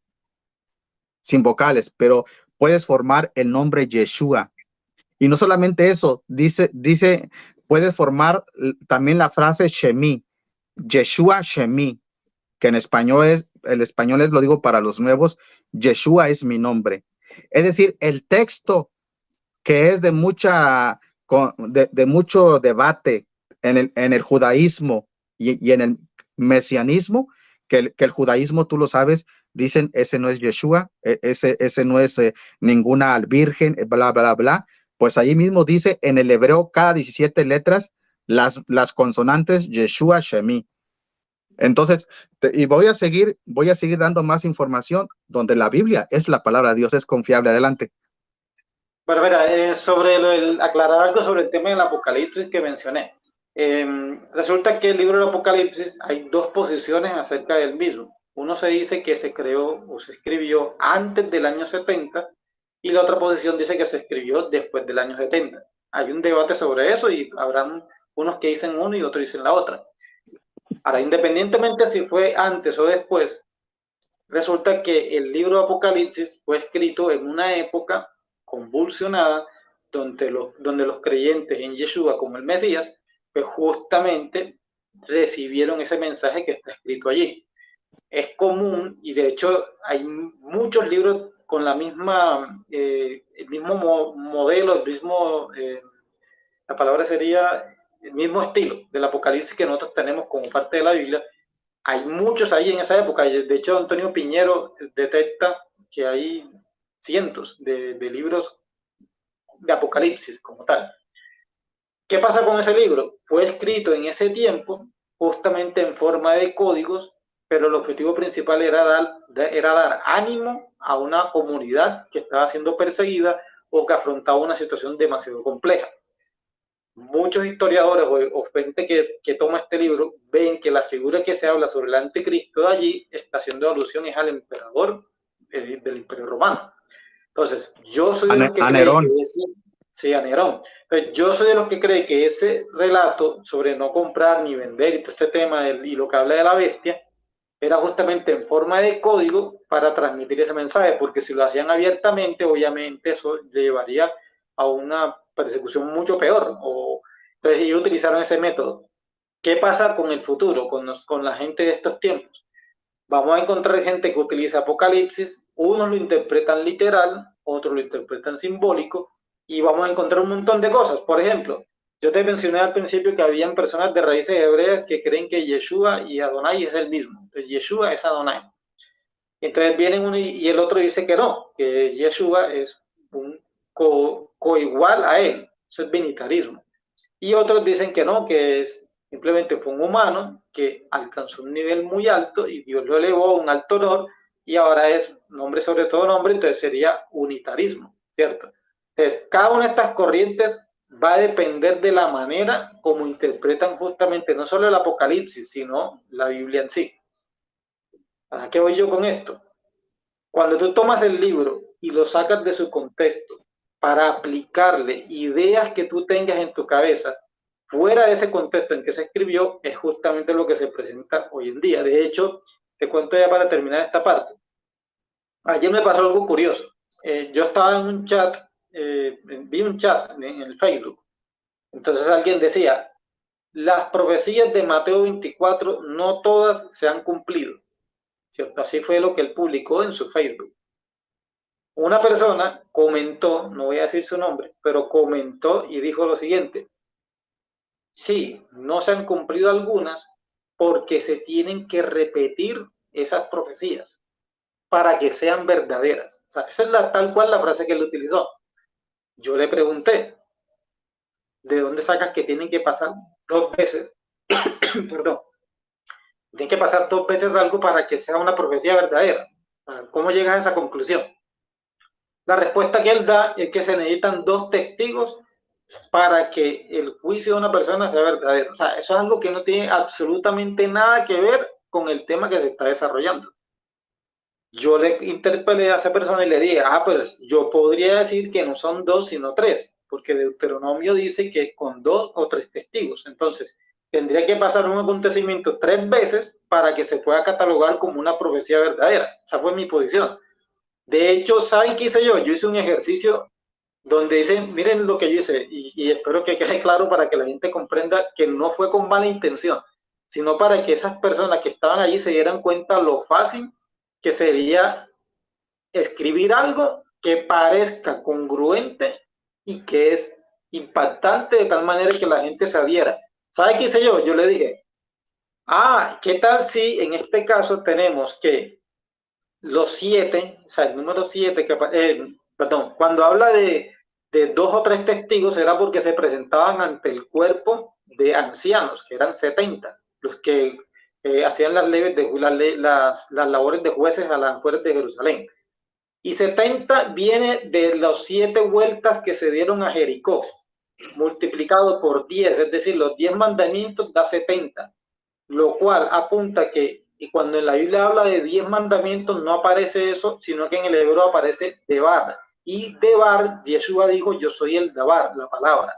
pero puedes formar el nombre Yeshua. Y no solamente eso, dice, puedes formar también la frase Shemi, Yeshua Shemi, que en español es, el español es, lo digo para los nuevos, Yeshua es mi nombre. Es decir, el texto que es de mucho debate en el judaísmo y en el mesianismo, que el judaísmo, tú lo sabes, dicen, ese no es Yeshua, ese no es ninguna virgen, bla, bla, bla. Pues ahí mismo dice, en el hebreo, cada 17 letras, las consonantes Yeshua, Shemi. Entonces, y voy a seguir dando más información donde la Biblia es la palabra de Dios, es confiable. Adelante. Bueno, mira, aclarar algo sobre el tema del Apocalipsis que mencioné. Resulta que el libro del Apocalipsis hay dos posiciones acerca del mismo. Uno se dice que se creó o se escribió antes del año 70 y la otra posición dice que se escribió después del año 70. Hay un debate sobre eso y habrán unos que dicen uno y otros dicen la otra. Ahora, independientemente si fue antes o después, resulta que el libro de Apocalipsis fue escrito en una época convulsionada donde los creyentes en Yeshua como el Mesías, pues justamente recibieron ese mensaje que está escrito allí. Es común, y de hecho hay muchos libros con la misma, el mismo modelo, la palabra sería el mismo estilo del Apocalipsis que nosotros tenemos como parte de la Biblia. Hay muchos ahí en esa época. De hecho, Antonio Piñero detecta que hay cientos de libros de Apocalipsis como tal. ¿Qué pasa con ese libro? Fue escrito en ese tiempo, justamente en forma de códigos, pero el objetivo principal era dar ánimo a una comunidad que estaba siendo perseguida o que afrontaba una situación demasiado compleja. Muchos historiadores o gente que toma este libro ven que la figura que se habla sobre el anticristo de allí está haciendo alusiones al emperador del Imperio Romano. Entonces, yo soy de los que cree que sí, a Nerón. Entonces, yo soy de los que cree que ese relato sobre no comprar ni vender y todo este tema y lo que habla de la bestia era justamente en forma de código para transmitir ese mensaje, porque si lo hacían abiertamente, obviamente eso llevaría a una persecución mucho peor. Entonces ellos utilizaron ese método. ¿Qué pasa con el futuro, con la gente de estos tiempos? Vamos a encontrar gente que utiliza Apocalipsis, unos lo interpretan literal, otros lo interpretan simbólico, y vamos a encontrar un montón de cosas. Por ejemplo, yo te mencioné al principio que habían personas de raíces hebreas que creen que Yeshua y Adonai es el mismo. Entonces, Yeshua es Adonai. Entonces vienen uno y el otro dice que no, que Yeshua es un coigual a él. Eso es binitarismo. Y otros dicen que no, que simplemente fue un humano que alcanzó un nivel muy alto y Dios lo elevó a un alto honor y ahora es nombre sobre todo nombre, entonces sería unitarismo, ¿cierto? Entonces, cada una de estas corrientes va a depender de la manera como interpretan justamente no solo el Apocalipsis, sino la Biblia en sí. ¿A qué voy yo con esto? Cuando tú tomas el libro y lo sacas de su contexto para aplicarle ideas que tú tengas en tu cabeza fuera de ese contexto en que se escribió, es justamente lo que se presenta hoy en día. De hecho, te cuento ya para terminar esta parte. Ayer me pasó algo curioso. Yo estaba en un chat, vi un chat en el Facebook. Entonces alguien decía, las profecías de Mateo 24 no todas se han cumplido. ¿Cierto? Así fue lo que él publicó en su Facebook. Una persona comentó, no voy a decir su nombre, pero comentó y dijo lo siguiente: sí, no se han cumplido algunas porque se tienen que repetir esas profecías para que sean verdaderas. O sea, esa es tal cual la frase que él utilizó. Yo le pregunté, ¿de dónde sacas que tienen que pasar 2 veces? Perdón. Tienen que pasar 2 veces algo para que sea una profecía verdadera. ¿Cómo llegas a esa conclusión? La respuesta que él da es que se necesitan 2 testigos para que el juicio de una persona sea verdadero. O sea, eso es algo que no tiene absolutamente nada que ver con el tema que se está desarrollando. Yo le interpelé a esa persona y le dije, pues yo podría decir que no son 2, sino 3, porque Deuteronomio dice que con 2 o 3 testigos. Entonces, tendría que pasar un acontecimiento 3 veces para que se pueda catalogar como una profecía verdadera. Esa fue mi posición. De hecho, ¿saben qué hice yo? Yo hice un ejercicio donde dicen, miren lo que yo hice, y espero que quede claro para que la gente comprenda que no fue con mala intención, sino para que esas personas que estaban allí se dieran cuenta lo fácil que sería escribir algo que parezca congruente y que es impactante de tal manera que la gente se adhiera. ¿Sabe qué hice yo? Yo le dije, ¿qué tal si en este caso tenemos que los 7, o sea, el número 7, perdón, cuando habla de 2 o 3 testigos era porque se presentaban ante el cuerpo de ancianos, que eran 70, los que hacían las leyes las labores de jueces a las afueras de Jerusalén. Y 70 viene de las 7 vueltas que se dieron a Jericó, multiplicado por 10, es decir, los 10 mandamientos da 70, lo cual apunta que, y cuando en la Biblia habla de 10 mandamientos no aparece eso, sino que en el hebreo aparece Debar. Y Debar, Yeshua dijo, yo soy el Debar, la palabra.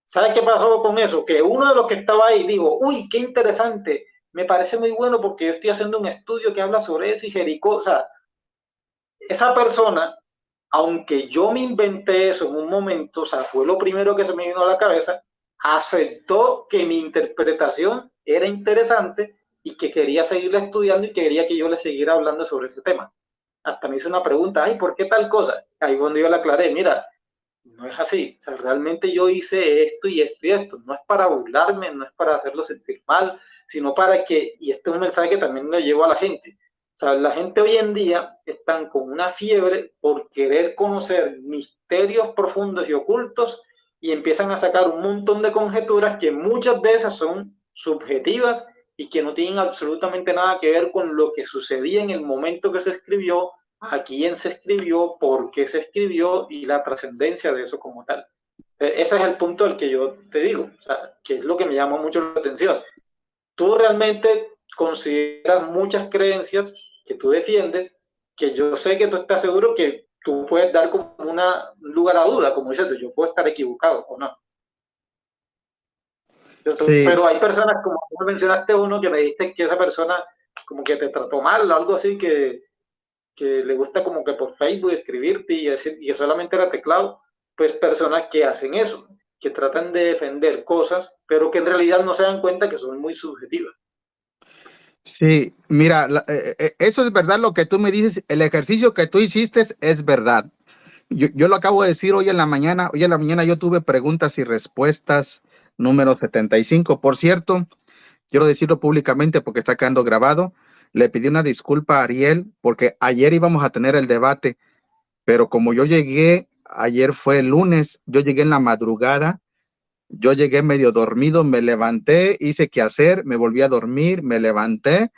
¿Sabe qué pasó con eso? Que uno de los que estaba ahí dijo, uy, qué interesante, me parece muy bueno porque yo estoy haciendo un estudio que habla sobre eso y Jericó, o sea, esa persona, aunque yo me inventé eso en un momento, o sea, fue lo primero que se me vino a la cabeza, aceptó que mi interpretación era interesante y que quería seguirla estudiando y quería que yo le siguiera hablando sobre ese tema. Hasta me hizo una pregunta, ¿por qué tal cosa? Ahí cuando yo le aclaré, mira, no es así, o sea, realmente yo hice esto y esto y esto, no es para burlarme, no es para hacerlo sentir mal, sino para que, y este es un mensaje que también lo llevo a la gente, o sea, la gente hoy en día están con una fiebre por querer conocer misterios profundos y ocultos y empiezan a sacar un montón de conjeturas que muchas de esas son subjetivas y que no tienen absolutamente nada que ver con lo que sucedía en el momento que se escribió, a quién se escribió, por qué se escribió y la trascendencia de eso como tal. Ese es el punto al que yo te digo, o sea, que es lo que me llama mucho la atención. Tú realmente consideras muchas creencias que tú defiendes, que yo sé que tú estás seguro que tú puedes dar como un lugar a duda, como dices, yo puedo estar equivocado o no. Sí, Pero hay personas, como tú mencionaste uno, que me dijiste que esa persona como que te trató mal o algo así, que le gusta como que por Facebook escribirte y decir que solamente era teclado, pues personas que hacen eso, que tratan de defender cosas, pero que en realidad no se dan cuenta que son muy subjetivas. sí, mira, eso es verdad lo que tú me dices, el ejercicio que tú hiciste es verdad. Yo lo acabo de decir hoy en la mañana. Hoy en la mañana yo tuve preguntas y respuestas número 75. Por cierto, quiero decirlo públicamente porque está quedando grabado. Le pedí una disculpa a Ariel porque ayer íbamos a tener el debate, pero como yo llegué, ayer fue el lunes, yo llegué en la madrugada, yo llegué medio dormido, me levanté, hice qué hacer, me volví a dormir, me levanté,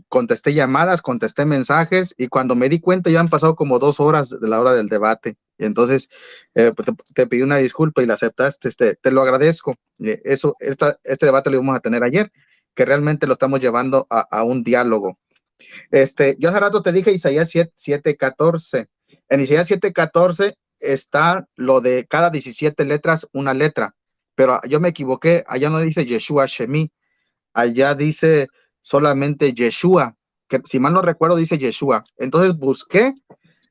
contesté llamadas, contesté mensajes y cuando me di cuenta ya han pasado como 2 horas de la hora del debate. Y entonces pues te pedí una disculpa y la aceptaste, te lo agradezco. Este debate lo íbamos a tener ayer, que realmente lo estamos llevando a un diálogo. Yo hace rato te dije Isaías 7:14. En Isaías 7:14 está lo de cada 17 letras, una letra. Pero yo me equivoqué, allá no dice Yeshua Shemi, allá dice solamente Yeshua, que si mal no recuerdo dice Yeshua. Entonces busqué,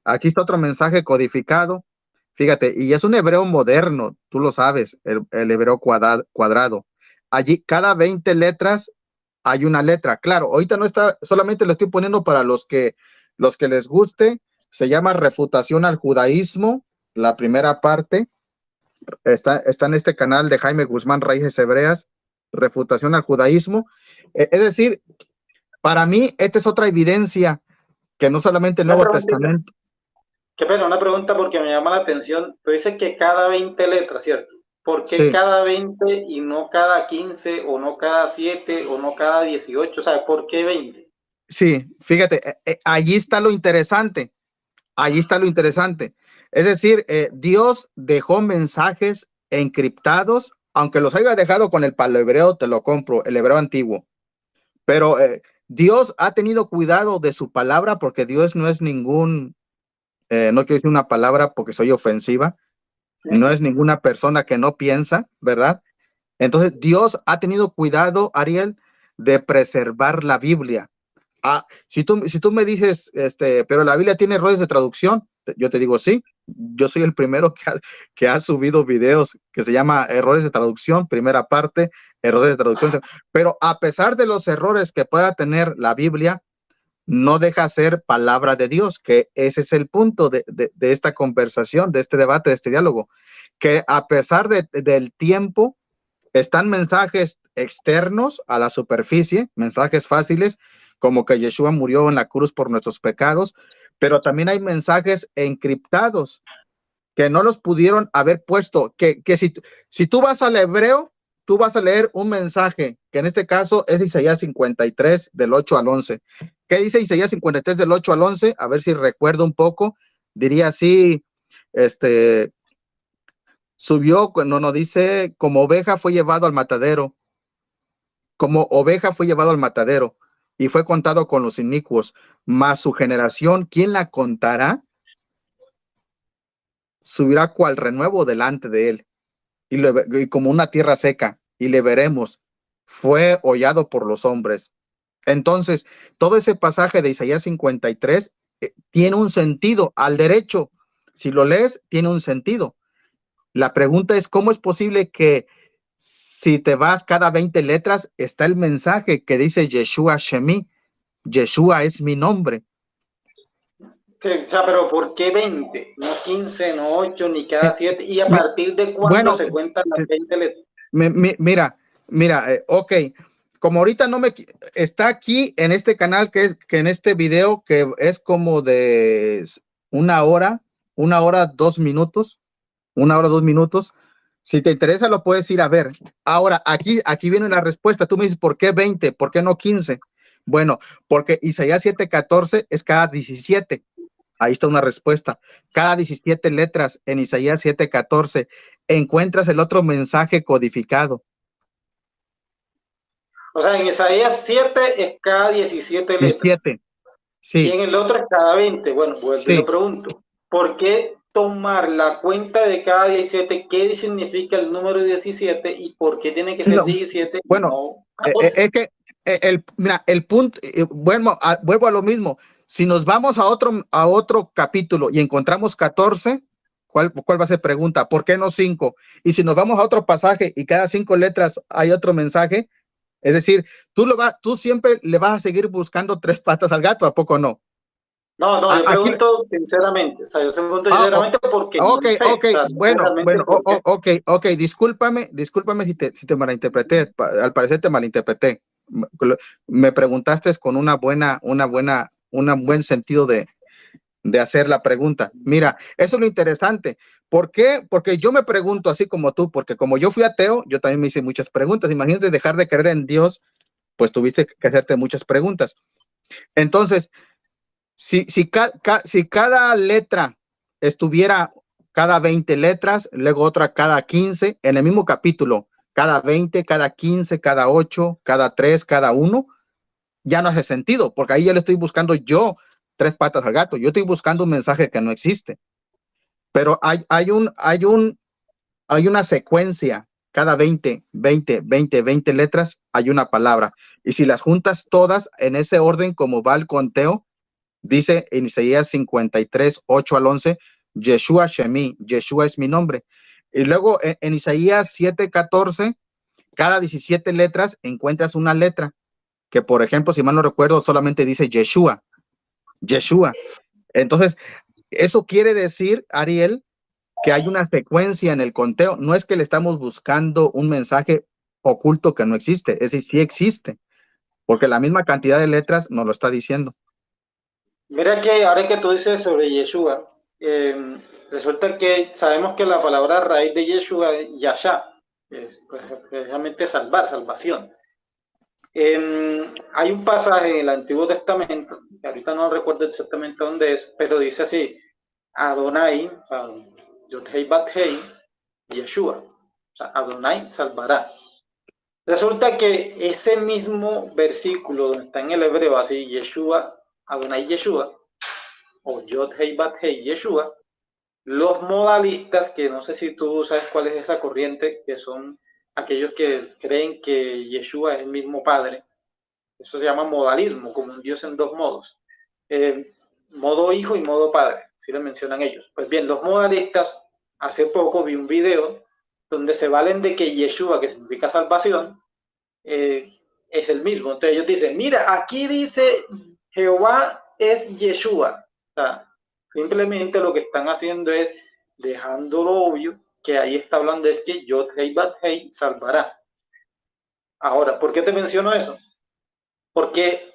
aquí está otro mensaje codificado, fíjate, y es un hebreo moderno, tú lo sabes, el hebreo cuadrado. Allí cada 20 letras hay una letra. Claro, ahorita no está, solamente lo estoy poniendo para los que les guste. Se llama Refutación al Judaísmo, la primera parte. Está en este canal de Jaime Guzmán, Raíces Hebreas, Refutación al Judaísmo. Es decir, para mí, esta es otra evidencia que no solamente el Nuevo Testamento. Qué pena, una pregunta porque me llama la atención. Tú dices que cada 20 letras, ¿cierto? ¿Por qué Sí. cada 20 y no cada 15 o no cada 7 o no cada 18? O sea, ¿por qué 20? Sí, fíjate, allí está lo interesante. Allí está lo interesante. Es decir, Dios dejó mensajes encriptados, aunque los haya dejado con el paleohebreo, te lo compro, el hebreo antiguo. Pero Dios ha tenido cuidado de su palabra porque Dios no es ningún, no quiero decir una palabra porque soy ofensiva, no es ninguna persona que no piensa, ¿verdad? Entonces, Dios ha tenido cuidado, Ariel, de preservar la Biblia. Si tú me dices, pero la Biblia tiene errores de traducción, yo te digo sí. Yo soy el primero que ha subido videos que se llama errores de traducción, primera parte, errores de traducción. Pero a pesar de los errores que pueda tener la Biblia, no deja ser palabra de Dios, que ese es el punto de esta conversación, de este debate, de este diálogo, que a pesar del tiempo, están mensajes externos a la superficie, mensajes fáciles, como que Yeshua murió en la cruz por nuestros pecados, pero también hay mensajes encriptados que no los pudieron haber puesto, que si tú vas al hebreo, tú vas a leer un mensaje, que en este caso es Isaías 53, del 8 al 11. ¿Qué dice Isaías 53, del 8 al 11? A ver si recuerdo un poco. Diría así, subió, cuando nos dice, como oveja fue llevado al matadero, como oveja fue llevado al matadero y fue contado con los inicuos, mas su generación, ¿quién la contará? Subirá cual renuevo delante de él y como una tierra seca, y le veremos, fue hollado por los hombres. Entonces, todo ese pasaje de Isaías 53 tiene un sentido al derecho. Si lo lees, tiene un sentido. La pregunta es, ¿cómo es posible que si te vas cada 20 letras, está el mensaje que dice Yeshua Shemi? Yeshua es mi nombre. Sí, o sea, pero ¿por qué 20? No 15, no 8, ni cada 7. ¿Y a partir de cuándo Bueno, se cuentan las 20 letras? mira, ok. Como ahorita no me está aquí en este canal que en este video que es como de una hora, 2 minutos, 1 hora, 2 minutos. Si te interesa, lo puedes ir a ver. Ahora, aquí viene la respuesta. Tú me dices, ¿por qué 20? ¿Por qué no 15? Bueno, porque Isaías 7:14 es cada 17. Ahí está una respuesta. Cada 17 letras en Isaías 7:14 encuentras el otro mensaje codificado. O sea, en Isaías 7 es cada 17 letras. 17. Y Sí, en el otro es cada 20. Bueno, vuelvo y sí. lo pregunto. ¿Por qué tomar la cuenta de cada 17? ¿Qué significa el número 17? ¿Y por qué tiene que ser No, 17 y bueno, no 14? es que mira, el punto, vuelvo a lo mismo. Si nos vamos a otro capítulo y encontramos 14, ¿cuál va a ser pregunta? ¿Por qué no 5? Y si nos vamos a otro pasaje y cada 5 letras hay otro mensaje, es decir, tú siempre le vas a seguir buscando 3 patas al gato, ¿a poco no? No, yo Aquí, pregunto sinceramente. O sea, yo pregunto sinceramente porque no ok, sé. O sea, no sé realmente por qué. ok, discúlpame si te malinterpreté, al parecer te malinterpreté. Me preguntaste con un buen sentido de hacer la pregunta. Mira, eso es lo interesante. ¿Por qué? Porque yo me pregunto así como tú, porque como yo fui ateo, yo también me hice muchas preguntas. Imagínate dejar de creer en Dios, pues tuviste que hacerte muchas preguntas. Entonces, si cada letra estuviera cada 20 letras, luego otra cada 15, en el mismo capítulo, cada 20, cada 15, cada 8, cada 3, cada 1, ya no hace sentido, porque ahí ya le estoy buscando yo 3 patas al gato. Yo estoy buscando un mensaje que no existe. Pero hay una secuencia. Cada 20 letras hay una palabra. Y si las juntas todas en ese orden como va el conteo, dice en Isaías 53, 8 al 11, Yeshua Shemi, Yeshua es mi nombre. Y luego en Isaías 7:14, cada 17 letras encuentras una letra, que por ejemplo, si mal no recuerdo, solamente dice Yeshua, Yeshua. Entonces, eso quiere decir, Ariel, que hay una secuencia en el conteo. No es que le estamos buscando un mensaje oculto que no existe, es decir, sí existe, porque la misma cantidad de letras nos lo está diciendo. Mira que ahora que tú dices sobre Yeshua, resulta que sabemos que la palabra raíz de Yeshua es Yasha, es pues, precisamente salvar, salvación. Hay un pasaje en el Antiguo Testamento, que ahorita no recuerdo exactamente dónde es, pero dice así, Adonai, o sea, Yod-Hei Bat-Hei, Yeshua, o sea, Adonai salvará. Resulta que ese mismo versículo donde está en el hebreo, así, Yeshua, Adonai Yeshua, o Yod Hei Bat Hei Yeshua, los modalistas, que no sé si tú sabes cuál es esa corriente, que son aquellos que creen que Yeshua es el mismo Padre. Eso se llama modalismo, como un Dios en dos modos. Modo hijo y modo padre, si lo mencionan ellos. Pues bien, los modalistas, hace poco vi un video donde se valen de que Yeshua, que significa salvación, es el mismo. Entonces ellos dicen, mira, aquí dice Jehová es Yeshua. O sea, simplemente lo que están haciendo es dejando lo obvio que ahí está hablando es que Yod Hei Bat Hei salvará. Ahora, ¿por qué te menciono eso? Porque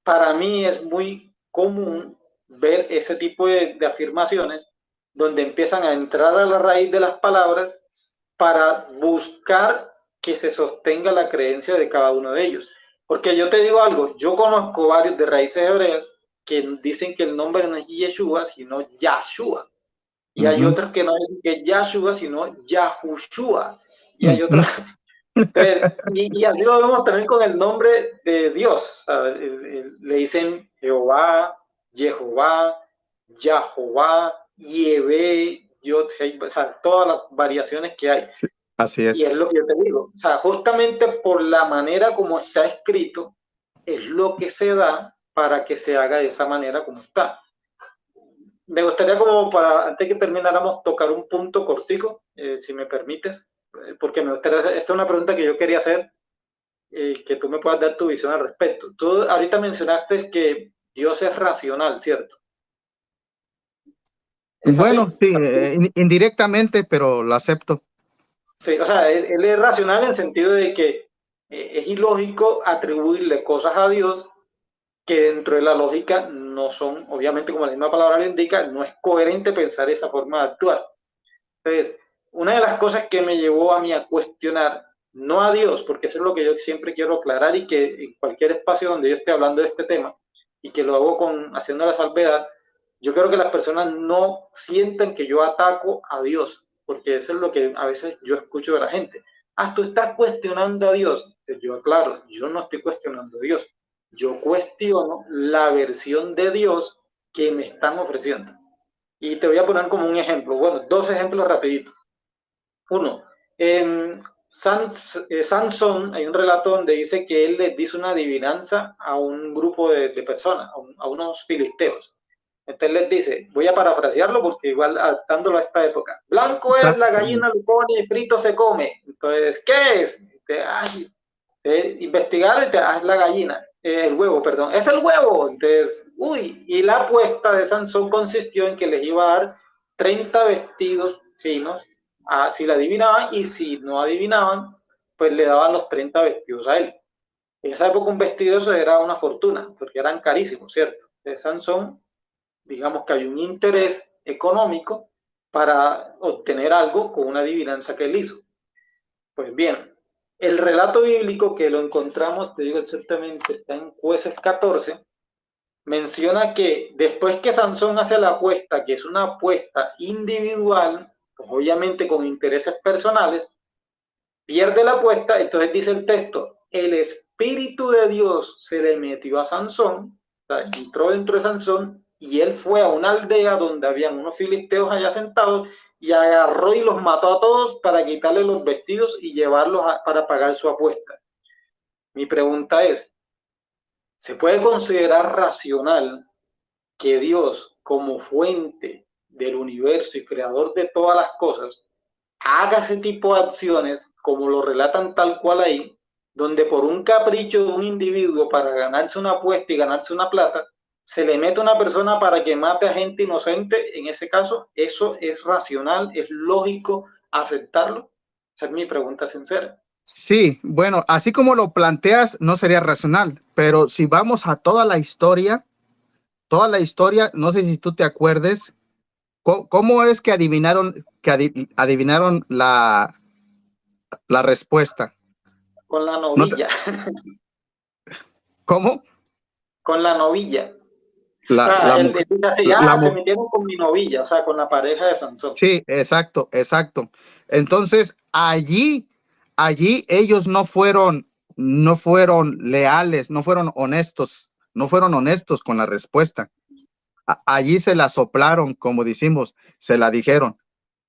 para mí es muy común ver ese tipo de afirmaciones donde empiezan a entrar a la raíz de las palabras para buscar que se sostenga la creencia de cada uno de ellos. Porque yo te digo algo, yo conozco varios de raíces hebreas que dicen que el nombre no es Yeshua, sino Yahshua. Y hay otros que no dicen que es Yahshua, sino Yahushua. Y hay otros... Entonces, y así lo vemos también con el nombre de Dios. O sea, le dicen Jehová, Jehová, Yahová, Yehvé, Yod, o sea, todas las variaciones que hay. Sí, así es. Y es lo que yo te digo. O sea, justamente por la manera como está escrito, es lo que se da para que se haga de esa manera como está. Me gustaría como para, antes que termináramos, tocar un punto cortico, si me permites, porque me gustaría hacer, esta es una pregunta que yo quería hacer, que tú me puedas dar tu visión al respecto. Tú ahorita mencionaste que Dios es racional, ¿cierto? ¿Es Bueno, así? sí, indirectamente, pero lo acepto. Sí, o sea, él es racional en el sentido de que es ilógico atribuirle cosas a Dios que dentro de la lógica no son, obviamente como la misma palabra lo indica, no es coherente pensar esa forma de actuar. Entonces, una de las cosas que me llevó a mí a cuestionar, no a Dios, porque eso es lo que yo siempre quiero aclarar y que en cualquier espacio donde yo esté hablando de este tema y que lo hago haciendo la salvedad, yo quiero que las personas no sientan que yo ataco a Dios, porque eso es lo que a veces yo escucho de la gente. Ah, tú estás cuestionando a Dios. Yo aclaro, yo no estoy cuestionando a Dios. Yo cuestiono la versión de Dios que me están ofreciendo. Y te voy a poner como un ejemplo, bueno, dos ejemplos rapiditos. Uno, en Sansón hay un relato donde dice que él les dice una adivinanza a un grupo de personas, a unos filisteos. Entonces les dice, voy a parafrasearlo porque igual adaptándolo a esta época. Blanco es la gallina, lo pone, frito se come. Entonces, ¿qué es? Investigar es la gallina, el huevo, perdón, es el huevo. Entonces, y la apuesta de Sansón consistió en que les iba a dar 30 vestidos finos si la adivinaban, y si no adivinaban, pues le daban los 30 vestidos a él. En esa época un vestido eso era una fortuna, porque eran carísimos, ¿cierto? De Sansón, digamos que hay un interés económico para obtener algo con una adivinanza que él hizo. Pues bien, el relato bíblico que lo encontramos, te digo exactamente, está en Jueces 14, menciona que después que Sansón hace la apuesta, que es una apuesta individual, pues obviamente con intereses personales, pierde la apuesta. Entonces dice el texto, el Espíritu de Dios se le metió a Sansón, o sea, entró dentro de Sansón, y él fue a una aldea donde habían unos filisteos allá sentados, y agarró y los mató a todos para quitarle los vestidos y llevarlos para pagar su apuesta. Mi pregunta es, ¿se puede considerar racional que Dios, como fuente del universo y creador de todas las cosas, haga ese tipo de acciones, como lo relatan tal cual ahí, donde por un capricho de un individuo para ganarse una apuesta y ganarse una plata, se le mete a una persona para que mate a gente inocente? En ese caso, ¿eso es racional, es lógico aceptarlo? Esa es mi pregunta sincera. Sí, bueno, así como lo planteas, no sería racional, pero si vamos a toda la historia, no sé si tú te acuerdes, ¿cómo es que adivinaron la respuesta? Con la ¿No novilla. ¿Cómo? Con la novilla. La, O sea, la él mujer, dice así, se metieron con mi novilla, o sea, con la pareja de Sansón. sí, exacto. Entonces, allí allí ellos no fueron leales, no fueron honestos con la respuesta. Allí se la soplaron, como decimos, se la dijeron.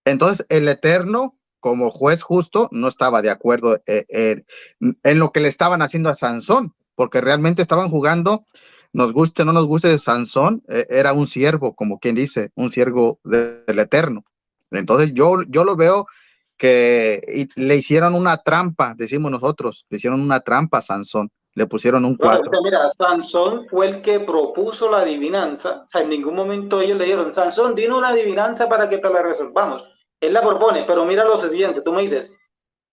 Entonces el Eterno, como juez justo, no estaba de acuerdo en lo que le estaban haciendo a Sansón, porque realmente estaban jugando, nos guste o no nos guste, Sansón era un siervo, como quien dice, un siervo del Eterno. Entonces yo lo veo que le hicieron una trampa, decimos nosotros, le hicieron una trampa a Sansón, le pusieron un Bueno, 4. mira, Sansón fue el que propuso la adivinanza. O sea, en ningún momento ellos le dijeron, Sansón, dime una adivinanza para que te la resolvamos. Él la propone, pero mira lo siguiente, tú me dices,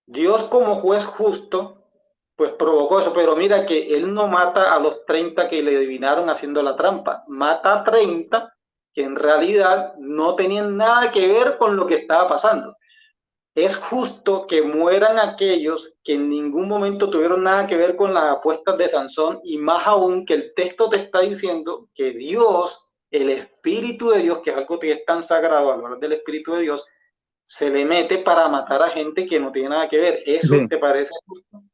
Dios como juez justo, pues provocó eso, pero mira que él no mata a los 30 que le adivinaron haciendo la trampa, mata a 30 que en realidad no tenían nada que ver con lo que estaba pasando. Es justo que mueran aquellos que en ningún momento tuvieron nada que ver con las apuestas de Sansón, y más aún que el texto te está diciendo que Dios, el Espíritu de Dios, que es algo que es tan sagrado, al hablar del Espíritu de Dios, se le mete para matar a gente que no tiene nada que ver. ¿Eso Sí. te parece justo?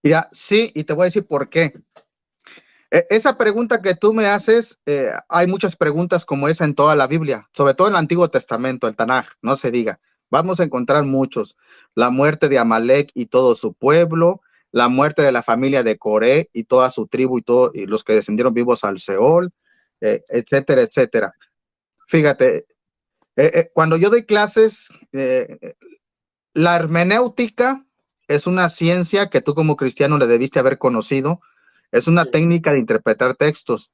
Ya, sí, y te voy a decir por qué. Esa pregunta que tú me haces, hay muchas preguntas como esa en toda la Biblia, sobre todo en el Antiguo Testamento, el Tanaj, no se diga. Vamos a encontrar muchos. La muerte de Amalek y todo su pueblo, la muerte de la familia de Coré y toda su tribu y los que descendieron vivos al Seol, etcétera, etcétera. Fíjate, cuando yo doy clases, la hermenéutica es una ciencia que tú como cristiano le debiste haber conocido. Es una técnica de interpretar textos.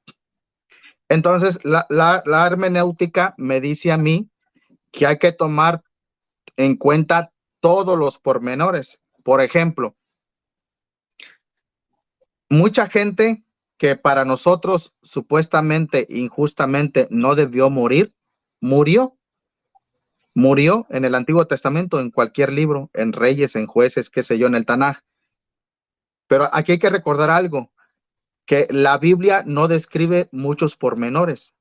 Entonces, la hermenéutica me dice a mí que hay que tomar en cuenta todos los pormenores. Por ejemplo, mucha gente que para nosotros supuestamente, injustamente, no debió morir, murió. Murió en el Antiguo Testamento, en cualquier libro, en Reyes, en Jueces, qué sé yo, en el Tanaj. Pero aquí hay que recordar algo, que la Biblia no describe muchos pormenores.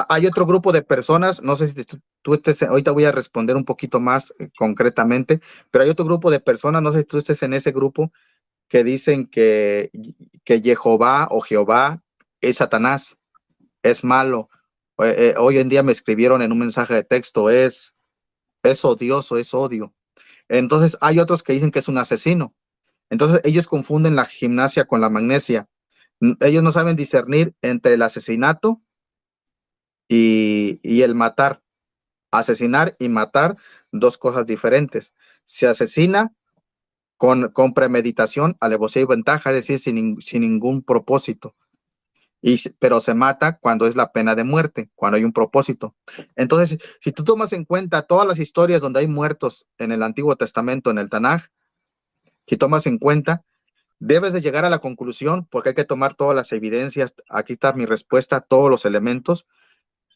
Hay otro grupo de personas, no sé si tú estés, ahorita voy a responder un poquito más concretamente, pero hay otro grupo de personas, no sé si tú estés en ese grupo, que dicen que Jehová o Jehová es Satanás, es malo. Hoy en día me escribieron en un mensaje de texto, es odioso, es odio. Entonces hay otros que dicen que es un asesino. Entonces ellos confunden la gimnasia con la magnesia. Ellos no saben discernir entre el asesinato y el matar. Asesinar y matar, dos cosas diferentes. Se asesina con premeditación, alevosía y ventaja, es decir, sin ningún propósito. Pero se mata cuando es la pena de muerte, cuando hay un propósito. Entonces, si tú tomas en cuenta todas las historias donde hay muertos en el Antiguo Testamento, en el Tanaj, si tomas en cuenta, debes de llegar a la conclusión, porque hay que tomar todas las evidencias, aquí está mi respuesta, todos los elementos,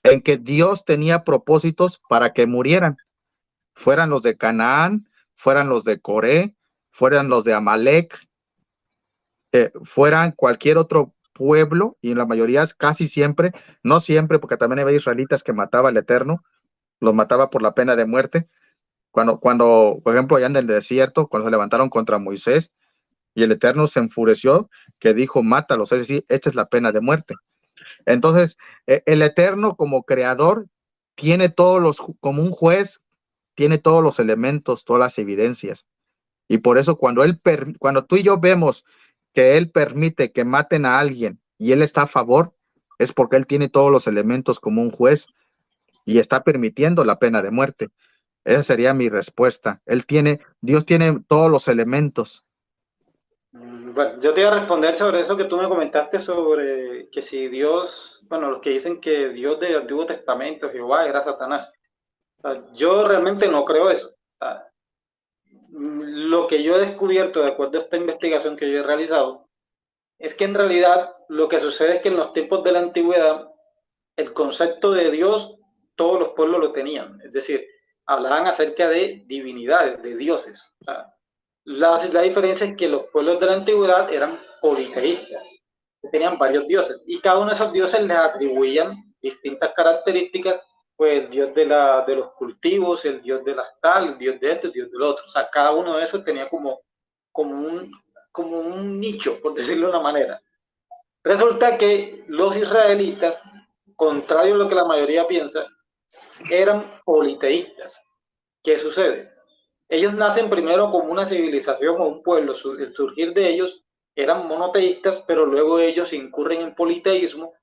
en que Dios tenía propósitos para que murieran, fueran los de Canaán, fueran los de Coré, fueran los de Amalek, fueran cualquier otro pueblo, y en la mayoría, casi siempre, no siempre, porque también había israelitas que mataba al Eterno, los mataba por la pena de muerte. Cuando, por ejemplo, allá en el desierto, cuando se levantaron contra Moisés, y el Eterno se enfureció, que dijo, mátalos, es decir, esta es la pena de muerte. Entonces, el Eterno como creador tiene como un juez, tiene todos los elementos, todas las evidencias. Y por eso cuando tú y yo vemos que Él permite que maten a alguien y Él está a favor, es porque Él tiene todos los elementos como un juez y está permitiendo la pena de muerte. Esa sería mi respuesta. Dios tiene todos los elementos. Bueno, yo te iba a responder sobre eso que tú me comentaste sobre que si Dios, bueno, los que dicen que Dios del Antiguo Testamento, Jehová, era Satanás. O sea, yo realmente no creo eso. O sea, lo que yo he descubierto de acuerdo a esta investigación que yo he realizado es que en realidad lo que sucede es que en los tiempos de la antigüedad el concepto de Dios todos los pueblos lo tenían, es decir, hablaban acerca de divinidades, de dioses. O sea, la diferencia es que los pueblos de la antigüedad eran politeístas, tenían varios dioses y cada uno de esos dioses les atribuían distintas características pues el dios de los cultivos, el dios de las tal, el dios de esto, el dios del otro. O sea, cada uno de esos tenía como un nicho, por decirlo de una manera. Resulta que los israelitas, contrario a lo que la mayoría piensa, eran politeístas. ¿Qué sucede? Ellos nacen primero como una civilización o un pueblo, el surgir de ellos eran monoteístas, pero luego ellos incurren en politeísmo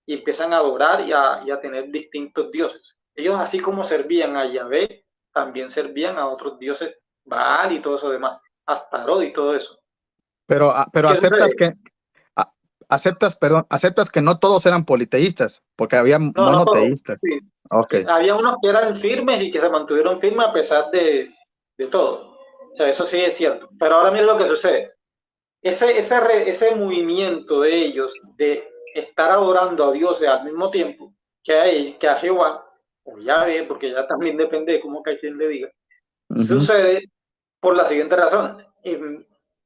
y empiezan a adorar y a tener distintos dioses. Ellos, así como servían a Yahvé, también servían a otros dioses, Baal y todo eso demás, Astarot y todo eso. Pero ¿Qué aceptas sucede? que, aceptas que no todos eran politeístas, porque había No, no todos. monoteístas. Sí. Ok. Había unos que eran firmes y que se mantuvieron firmes a pesar de todo. O sea, eso sí es cierto. Pero ahora mira lo que sucede. Ese movimiento de ellos de estar adorando a Dios al mismo tiempo que a Jehová, o Yahvé, porque ya también depende de cómo cada quien le diga, sucede por la siguiente razón.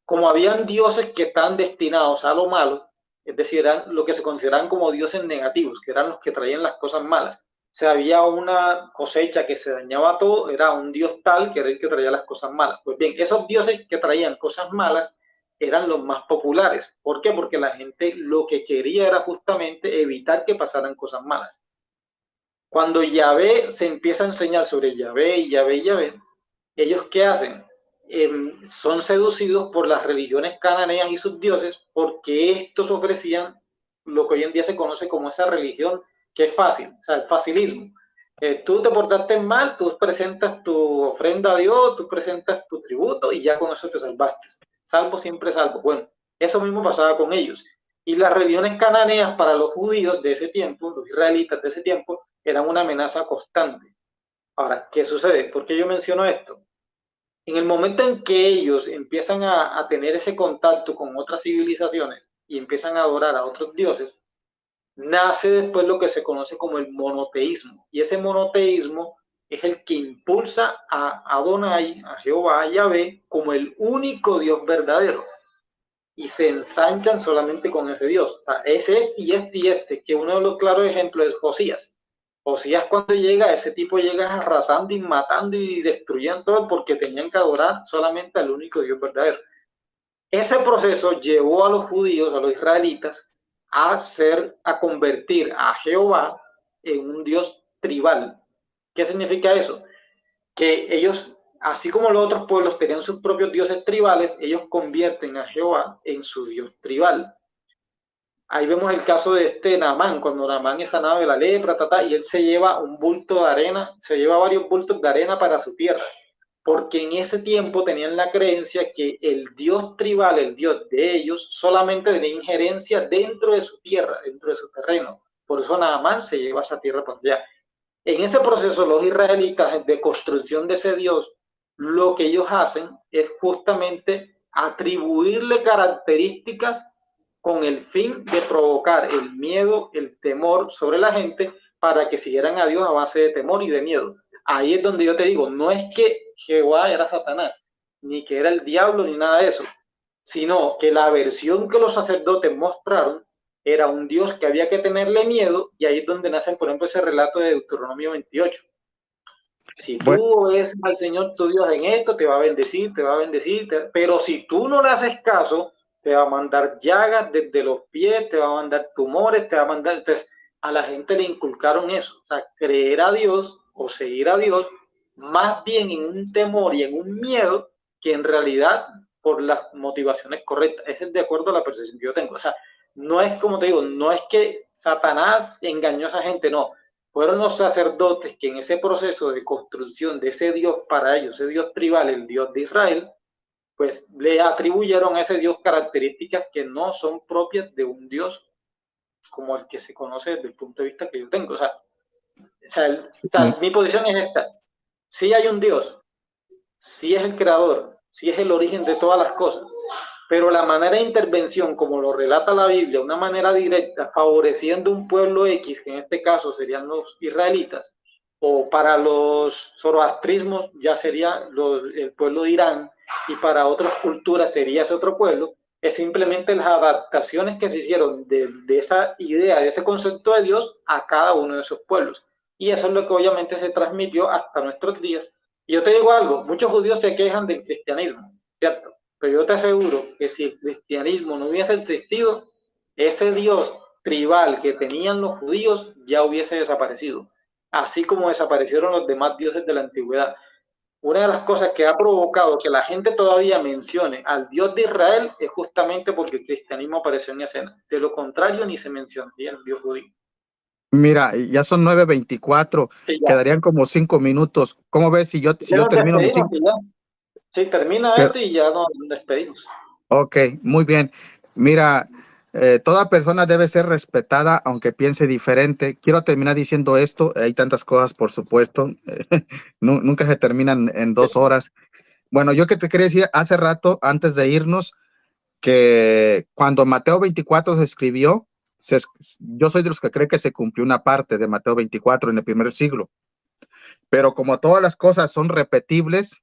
Como habían dioses que están destinados a lo malo, es decir, eran lo que se consideraban como dioses negativos, que eran los que traían las cosas malas. O sea, había una cosecha que se dañaba todo, era un dios tal que era el que traía las cosas malas. Pues bien, esos dioses que traían cosas malas eran los más populares. ¿Por qué? Porque la gente lo que quería era justamente evitar que pasaran cosas malas. Cuando Yahvé se empieza a enseñar sobre Yahvé y Yahvé y Yahvé, ¿ellos qué hacen? Son seducidos por las religiones cananeas y sus dioses porque estos ofrecían lo que hoy en día se conoce como esa religión que es fácil, o sea, el facilismo. Tú te portaste mal, tú presentas tu ofrenda a Dios, tú presentas tu tributo y ya con eso te salvaste. Salvo siempre salvo. Bueno, eso mismo pasaba con ellos. Y las religiones cananeas para los judíos de ese tiempo, los israelitas de ese tiempo, eran una amenaza constante. Ahora, ¿qué sucede? ¿Por qué yo menciono esto? En el momento en que ellos empiezan a tener ese contacto con otras civilizaciones y empiezan a adorar a otros dioses, nace después lo que se conoce como el monoteísmo. Y ese monoteísmo es el que impulsa a Adonai, a Jehová, a Yahvé, como el único Dios verdadero. Y se ensanchan solamente con ese Dios. O sea, ese y este y este, que uno de los claros ejemplos es Josías. Josías cuando llega, ese tipo llega arrasando y matando y destruyendo todo porque tenían que adorar solamente al único Dios verdadero. Ese proceso llevó a los judíos, a los israelitas, a convertir a Jehová en un Dios tribal. ¿Qué significa eso? Que ellos, así como los otros pueblos tenían sus propios dioses tribales, ellos convierten a Jehová en su Dios tribal. Ahí vemos el caso de este Naamán, cuando Naamán es sanado de la lepra, y él se lleva un bulto de arena, se lleva varios bultos de arena para su tierra, porque en ese tiempo tenían la creencia que el dios tribal, el dios de ellos, solamente tenía injerencia dentro de su tierra, dentro de su terreno. Por eso Naamán se lleva esa tierra para allá. En ese proceso, los israelitas de construcción de ese dios, lo que ellos hacen es justamente atribuirle características con el fin de provocar el miedo, el temor sobre la gente para que siguieran a Dios a base de temor y de miedo. Ahí es donde yo te digo, no es que Jehová era Satanás, ni que era el diablo, ni nada de eso, sino que la versión que los sacerdotes mostraron era un Dios que había que tenerle miedo, y ahí es donde nacen, por ejemplo, ese relato de Deuteronomio 28. Si tú Bueno, obedeces al Señor tu Dios en esto, te va a bendecir, pero si tú no le haces caso, te va a mandar llagas desde los pies, te va a mandar tumores, te va a mandar... Entonces, a la gente le inculcaron eso, o sea, creer a Dios o seguir a Dios, más bien en un temor y en un miedo que en realidad por las motivaciones correctas. Ese es de acuerdo a la percepción que yo tengo. O sea, no es como te digo, no es que Satanás engañó a esa gente, no. Fueron los sacerdotes que en ese proceso de construcción de ese Dios para ellos, ese Dios tribal, el Dios de Israel, pues le atribuyeron a ese Dios características que no son propias de un Dios como el que se conoce desde el punto de vista que yo tengo. O sea, mi posición es esta. Sí hay un Dios, sí es el creador, sí es el origen de todas las cosas, pero la manera de intervención, como lo relata la Biblia, una manera directa, favoreciendo un pueblo X, que en este caso serían los israelitas, o para los zoroastrismos ya sería el pueblo de Irán, y para otras culturas sería ese otro pueblo, es simplemente las adaptaciones que se hicieron de esa idea, de ese concepto de Dios a cada uno de esos pueblos. Y eso es lo que obviamente se transmitió hasta nuestros días. Y yo te digo algo, muchos judíos se quejan del cristianismo, ¿cierto? Pero yo te aseguro que si el cristianismo no hubiese existido, ese Dios tribal que tenían los judíos ya hubiese desaparecido, así como desaparecieron los demás dioses de la antigüedad. Una de las cosas que ha provocado que la gente todavía mencione al Dios de Israel es justamente porque el cristianismo apareció en escena. De lo contrario, ni se mencionaría el Dios judío. Mira, ya son 9:24, Sí, ya. quedarían como 5 minutos. ¿Cómo ves si yo, si Ya yo nos termino mis despedimos, cinco? y ya. Sí, termina Pero, esto y ya nos despedimos. ok, muy bien. Mira, toda persona debe ser respetada aunque piense diferente. Quiero terminar diciendo esto. Hay tantas cosas, por supuesto. Nunca se terminan en 2 horas. Bueno, yo que te quería decir hace rato, antes de irnos, que cuando Mateo 24 se escribió, yo soy de los que cree que se cumplió una parte de Mateo 24 en el primer siglo. Pero como todas las cosas son repetibles,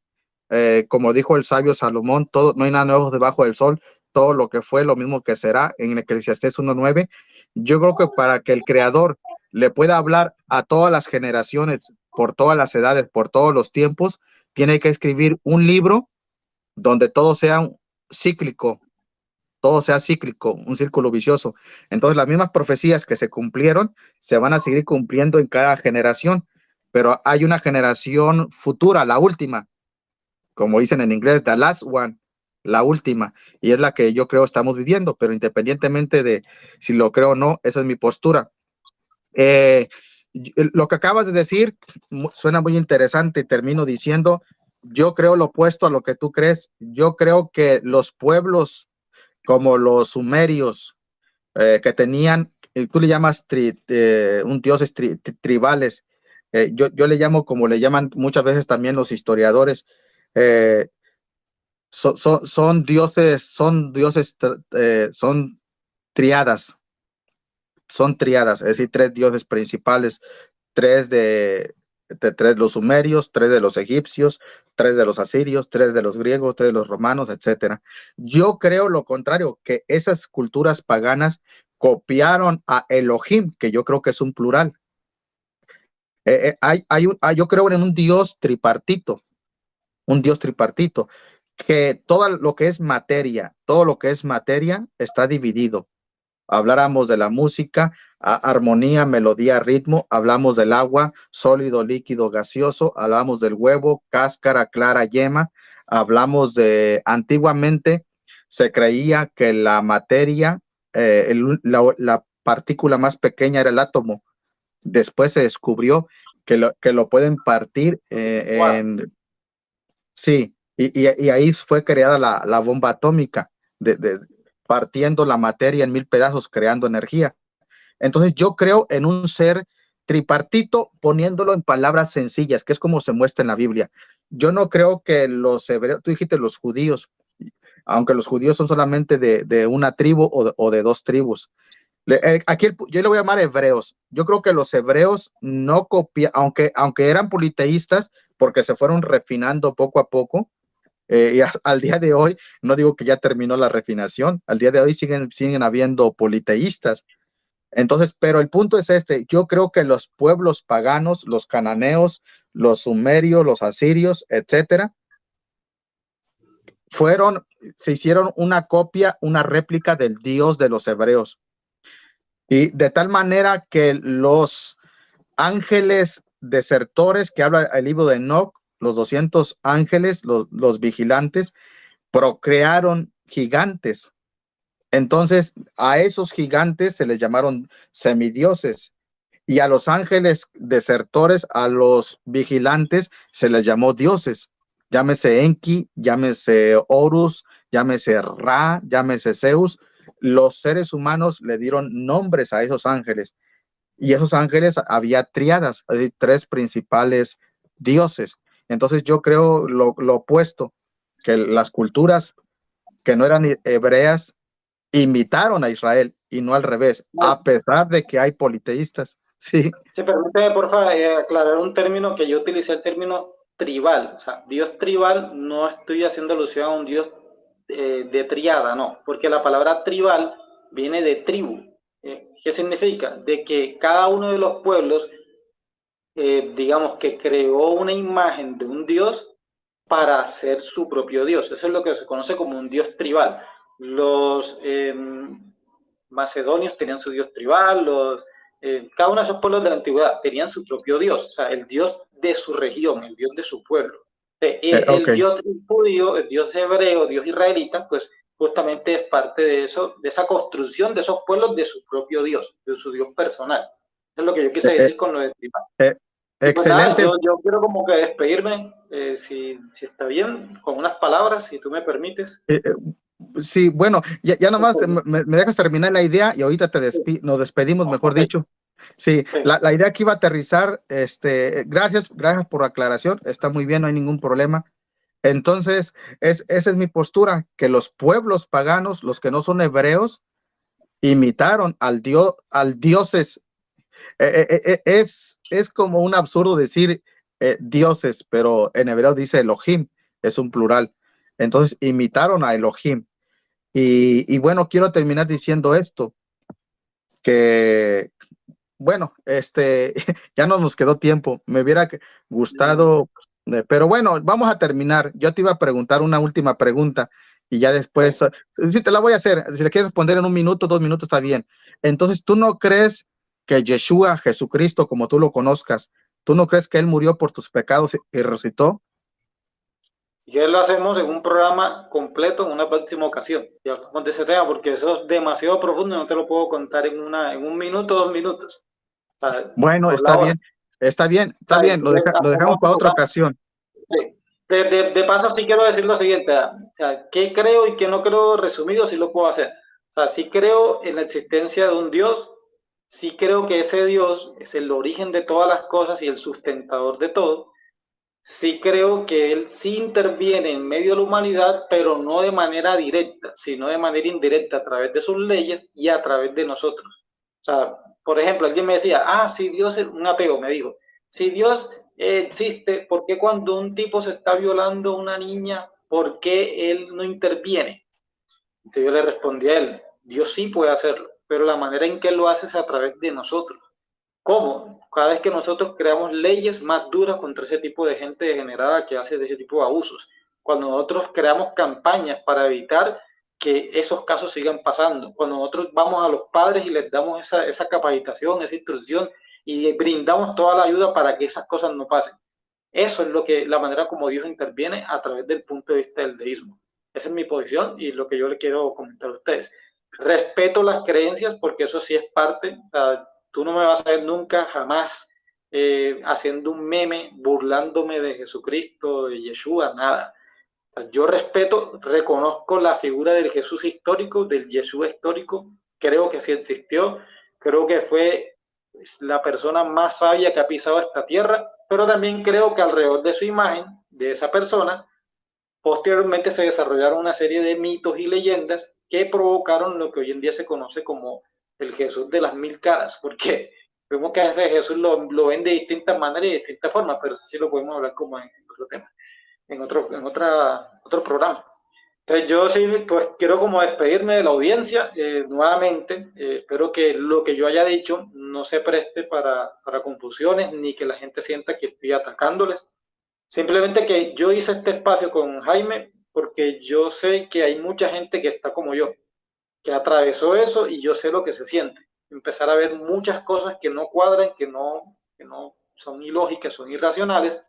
como dijo el sabio Salomón, todo, no hay nada nuevo debajo del sol, todo lo que fue, lo mismo que será, en Eclesiastés 1:9. Yo creo que para que el creador le pueda hablar a todas las generaciones, por todas las edades, por todos los tiempos, tiene que escribir un libro donde todo sea cíclico, un círculo vicioso. Entonces, las mismas profecías que se cumplieron se van a seguir cumpliendo en cada generación, pero hay una generación futura, la última, como dicen en inglés, the last one, la última, y es la que yo creo estamos viviendo, pero independientemente de si lo creo o no, esa es mi postura. Eh, lo que acabas de decir suena muy interesante y termino diciendo, yo creo lo opuesto a lo que tú crees. Yo creo que los pueblos como los sumerios, que tenían, tú le llamas un dioses tribales, yo le llamo como le llaman muchas veces también los historiadores, eh, son dioses, son triadas, es decir, tres dioses principales, tres de tres los sumerios, tres de los egipcios, tres de los asirios, tres de los griegos, tres de los romanos, etcétera. Yo creo lo contrario, que esas culturas paganas copiaron a Elohim, que yo creo que es un plural. Yo creo en un Dios tripartito, que todo lo que es materia, está dividido. Habláramos de la música, armonía, melodía, ritmo, hablamos del agua, sólido, líquido, gaseoso, hablamos del huevo, cáscara, clara, yema, antiguamente se creía que la materia, la partícula más pequeña era el átomo. Después se descubrió que lo pueden partir sí, y ahí fue creada la bomba atómica, partiendo la materia en 1000 pedazos, creando energía. Entonces yo creo en un ser tripartito, poniéndolo en palabras sencillas, que es como se muestra en la Biblia. Yo no creo que los hebreos, tú dijiste los judíos, aunque los judíos son solamente de una tribu o de dos tribus. Yo le voy a llamar hebreos. Yo creo que los hebreos no copian, aunque eran politeístas, porque se fueron refinando poco a poco, y al día de hoy, no digo que ya terminó la refinación, al día de hoy siguen habiendo politeístas. Entonces, pero el punto es este, yo creo que los pueblos paganos, los cananeos, los sumerios, los asirios, etcétera, se hicieron una copia, una réplica del Dios de los hebreos. Y de tal manera que los ángeles desertores que habla el libro de Enoch, los 200 ángeles, los vigilantes, procrearon gigantes. Entonces, a esos gigantes se les llamaron semidioses, y a los ángeles desertores, a los vigilantes, se les llamó dioses. Llámese Enki, llámese Horus, llámese Ra, llámese Zeus. Los seres humanos le dieron nombres a esos ángeles, y esos ángeles había triadas, es decir, tres principales dioses. Entonces yo creo lo opuesto, que las culturas que no eran hebreas imitaron a Israel y no al revés, a pesar de que hay politeístas. Sí, Si permite, por favor, aclarar un término que yo utilicé, el término tribal. O sea, Dios tribal, no estoy haciendo alusión a un Dios de triada, no, porque la palabra tribal viene de tribu. ¿Qué significa? De que cada uno de los pueblos digamos que creó una imagen de un dios para ser su propio dios. Eso es lo que se conoce como un dios tribal. Los macedonios tenían su dios tribal, cada uno de esos pueblos de la antigüedad tenían su propio dios, o sea, el dios de su región, el dios de su pueblo. El Ok. dios judío, el dios hebreo, Dios israelita, pues justamente es parte de eso, de esa construcción de esos pueblos de su propio dios, de su dios personal. Eso es lo que yo quise Eh, decir con lo de tribal. eh, Y pues nada, excelente. yo quiero como que despedirme, si está bien, con unas palabras, si tú me permites. Eh, eh, sí, bueno, ya nomás me dejas terminar la idea y ahorita nos despedimos, mejor Ok, dicho. Sí, sí. la idea que iba a aterrizar, gracias por la aclaración, está muy bien, no hay ningún problema. Entonces, esa es mi postura, que los pueblos paganos, los que no son hebreos, imitaron al dioses. Es como un absurdo decir dioses, pero en hebreo dice Elohim, es un plural. Entonces, imitaron a Elohim. Y bueno, quiero terminar diciendo esto, que bueno, ya no nos quedó tiempo, me hubiera gustado, pero bueno, vamos a terminar. Yo te iba a preguntar una última pregunta y ya después, sí, te la voy a hacer, si le quieres responder en 1 minuto, 2 minutos, está bien. Entonces, ¿tú no crees que Yeshua, Jesucristo, como tú lo conozcas, tú no crees que Él murió por tus pecados y resucitó? Si quieres lo hacemos en un programa completo en una próxima ocasión. Y hablamos de ese tema porque eso es demasiado profundo y no te lo puedo contar en 1 minuto, 2 minutos. O sea, Bueno, por la hora. está bien, lo Hacemos dejamos para otra ocasión. sí. De paso, sí quiero decir lo siguiente. O sea, ¿qué creo y qué no creo? Resumido, sí lo puedo hacer. O sea, sí creo en la existencia de un Dios. Sí creo que ese Dios es el origen de todas las cosas y el sustentador de todo. Sí creo que él sí interviene en medio de la humanidad, pero no de manera directa, sino de manera indirecta a través de sus leyes y a través de nosotros. O sea, por ejemplo, alguien me decía, si Dios es un ateo, me dijo, si Dios existe, ¿por qué cuando un tipo se está violando a una niña, por qué él no interviene? Entonces yo le respondí a él, Dios sí puede hacerlo, pero la manera en que él lo hace es a través de nosotros. ¿Cómo? Cada vez que nosotros creamos leyes más duras contra ese tipo de gente degenerada que hace de ese tipo de abusos, cuando nosotros creamos campañas para evitar que esos casos sigan pasando, cuando nosotros vamos a los padres y les damos esa capacitación, esa instrucción y brindamos toda la ayuda para que esas cosas no pasen. Eso es la manera como Dios interviene a través del punto de vista del deísmo. Esa es mi posición y lo que yo le quiero comentar a ustedes. Respeto las creencias porque eso sí es parte. Tú no me vas a ver nunca, jamás, haciendo un meme, burlándome de Jesucristo, de Yeshua, nada. O sea, yo respeto, reconozco la figura del Jesús histórico, del Yeshua histórico, creo que sí existió, creo que fue la persona más sabia que ha pisado esta tierra, pero también creo que alrededor de su imagen, de esa persona, posteriormente se desarrollaron una serie de mitos y leyendas que provocaron lo que hoy en día se conoce como el Jesús de las 1000 caras, porque vemos que a ese Jesús lo ven de distintas maneras y de distintas formas, pero sí lo podemos hablar como en otro tema, otro programa. Entonces yo sí, pues quiero como despedirme de la audiencia nuevamente. Espero que lo que yo haya dicho no se preste para confusiones ni que la gente sienta que estoy atacándoles. Simplemente que yo hice este espacio con Jaime porque yo sé que hay mucha gente que está como yo, que atravesó eso y yo sé lo que se siente. Empezar a ver muchas cosas que no cuadran, que no son ilógicas, son irracionales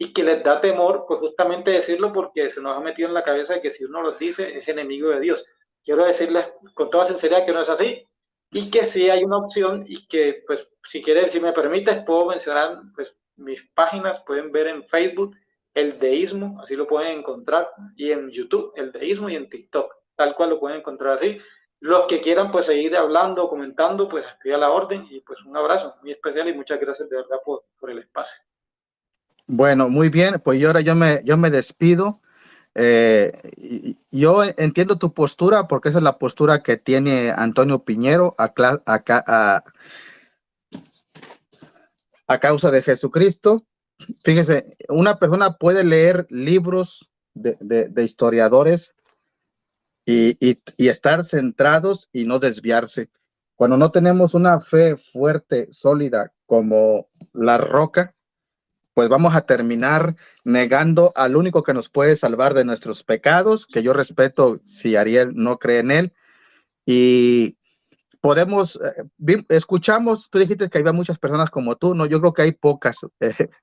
y que les da temor, pues justamente decirlo porque se nos ha metido en la cabeza de que si uno los dice es enemigo de Dios. Quiero decirles con toda sinceridad que no es así y que sí hay una opción y que, pues, si quieres, si me permites, puedo mencionar pues, mis páginas, pueden ver en Facebook El Deísmo, así lo pueden encontrar, y en YouTube El Deísmo y en TikTok, tal cual lo pueden encontrar así. Los que quieran pues seguir hablando, comentando, pues estoy a la orden y pues un abrazo muy especial y muchas gracias de verdad por el espacio. Bueno, muy bien, pues yo me despido. Yo entiendo tu postura porque esa es la postura que tiene Antonio Piñero a causa de Jesucristo. Fíjese, una persona puede leer libros de historiadores y estar centrados y no desviarse. Cuando no tenemos una fe fuerte, sólida como la roca, pues vamos a terminar negando al único que nos puede salvar de nuestros pecados, que yo respeto si Ariel no cree en él. Y podemos, escuchamos, tú dijiste que había muchas personas como tú, no, yo creo que hay pocas,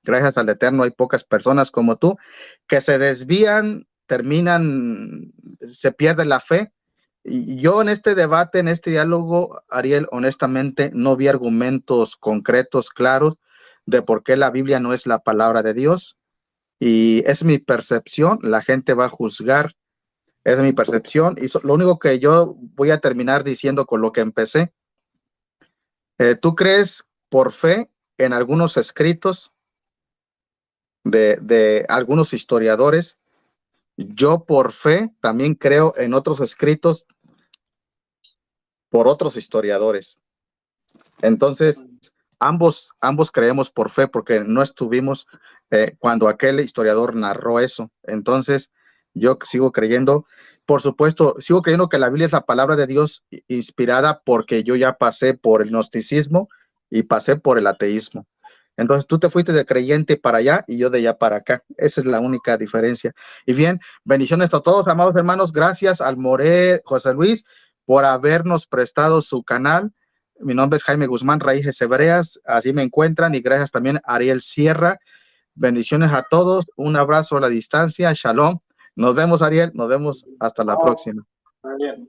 gracias al Eterno, hay pocas personas como tú que se desvían, terminan, se pierde la fe. Y yo en este debate, en este diálogo, Ariel, honestamente, no vi argumentos concretos, claros, de por qué la Biblia no es la palabra de Dios. Y es mi percepción, la gente va a juzgar, es mi percepción. Y lo único que yo voy a terminar diciendo con lo que empecé, ¿tú crees por fe en algunos escritos de algunos historiadores? Yo por fe también creo en otros escritos por otros historiadores. Entonces, ambos creemos por fe porque no estuvimos cuando aquel historiador narró eso. Entonces, yo sigo creyendo, por supuesto, sigo creyendo que la Biblia es la palabra de Dios inspirada porque yo ya pasé por el gnosticismo y pasé por el ateísmo. Entonces, tú te fuiste de creyente para allá y yo de allá para acá. Esa es la única diferencia. Y bien, bendiciones a todos, amados hermanos. Gracias al More José Luis por habernos prestado su canal. Mi nombre es Jaime Guzmán, Raíces Hebreas, así me encuentran, y gracias también a Ariel Sierra. Bendiciones a todos, un abrazo a la distancia, shalom. Nos vemos, Ariel, nos vemos hasta la próxima. Bien.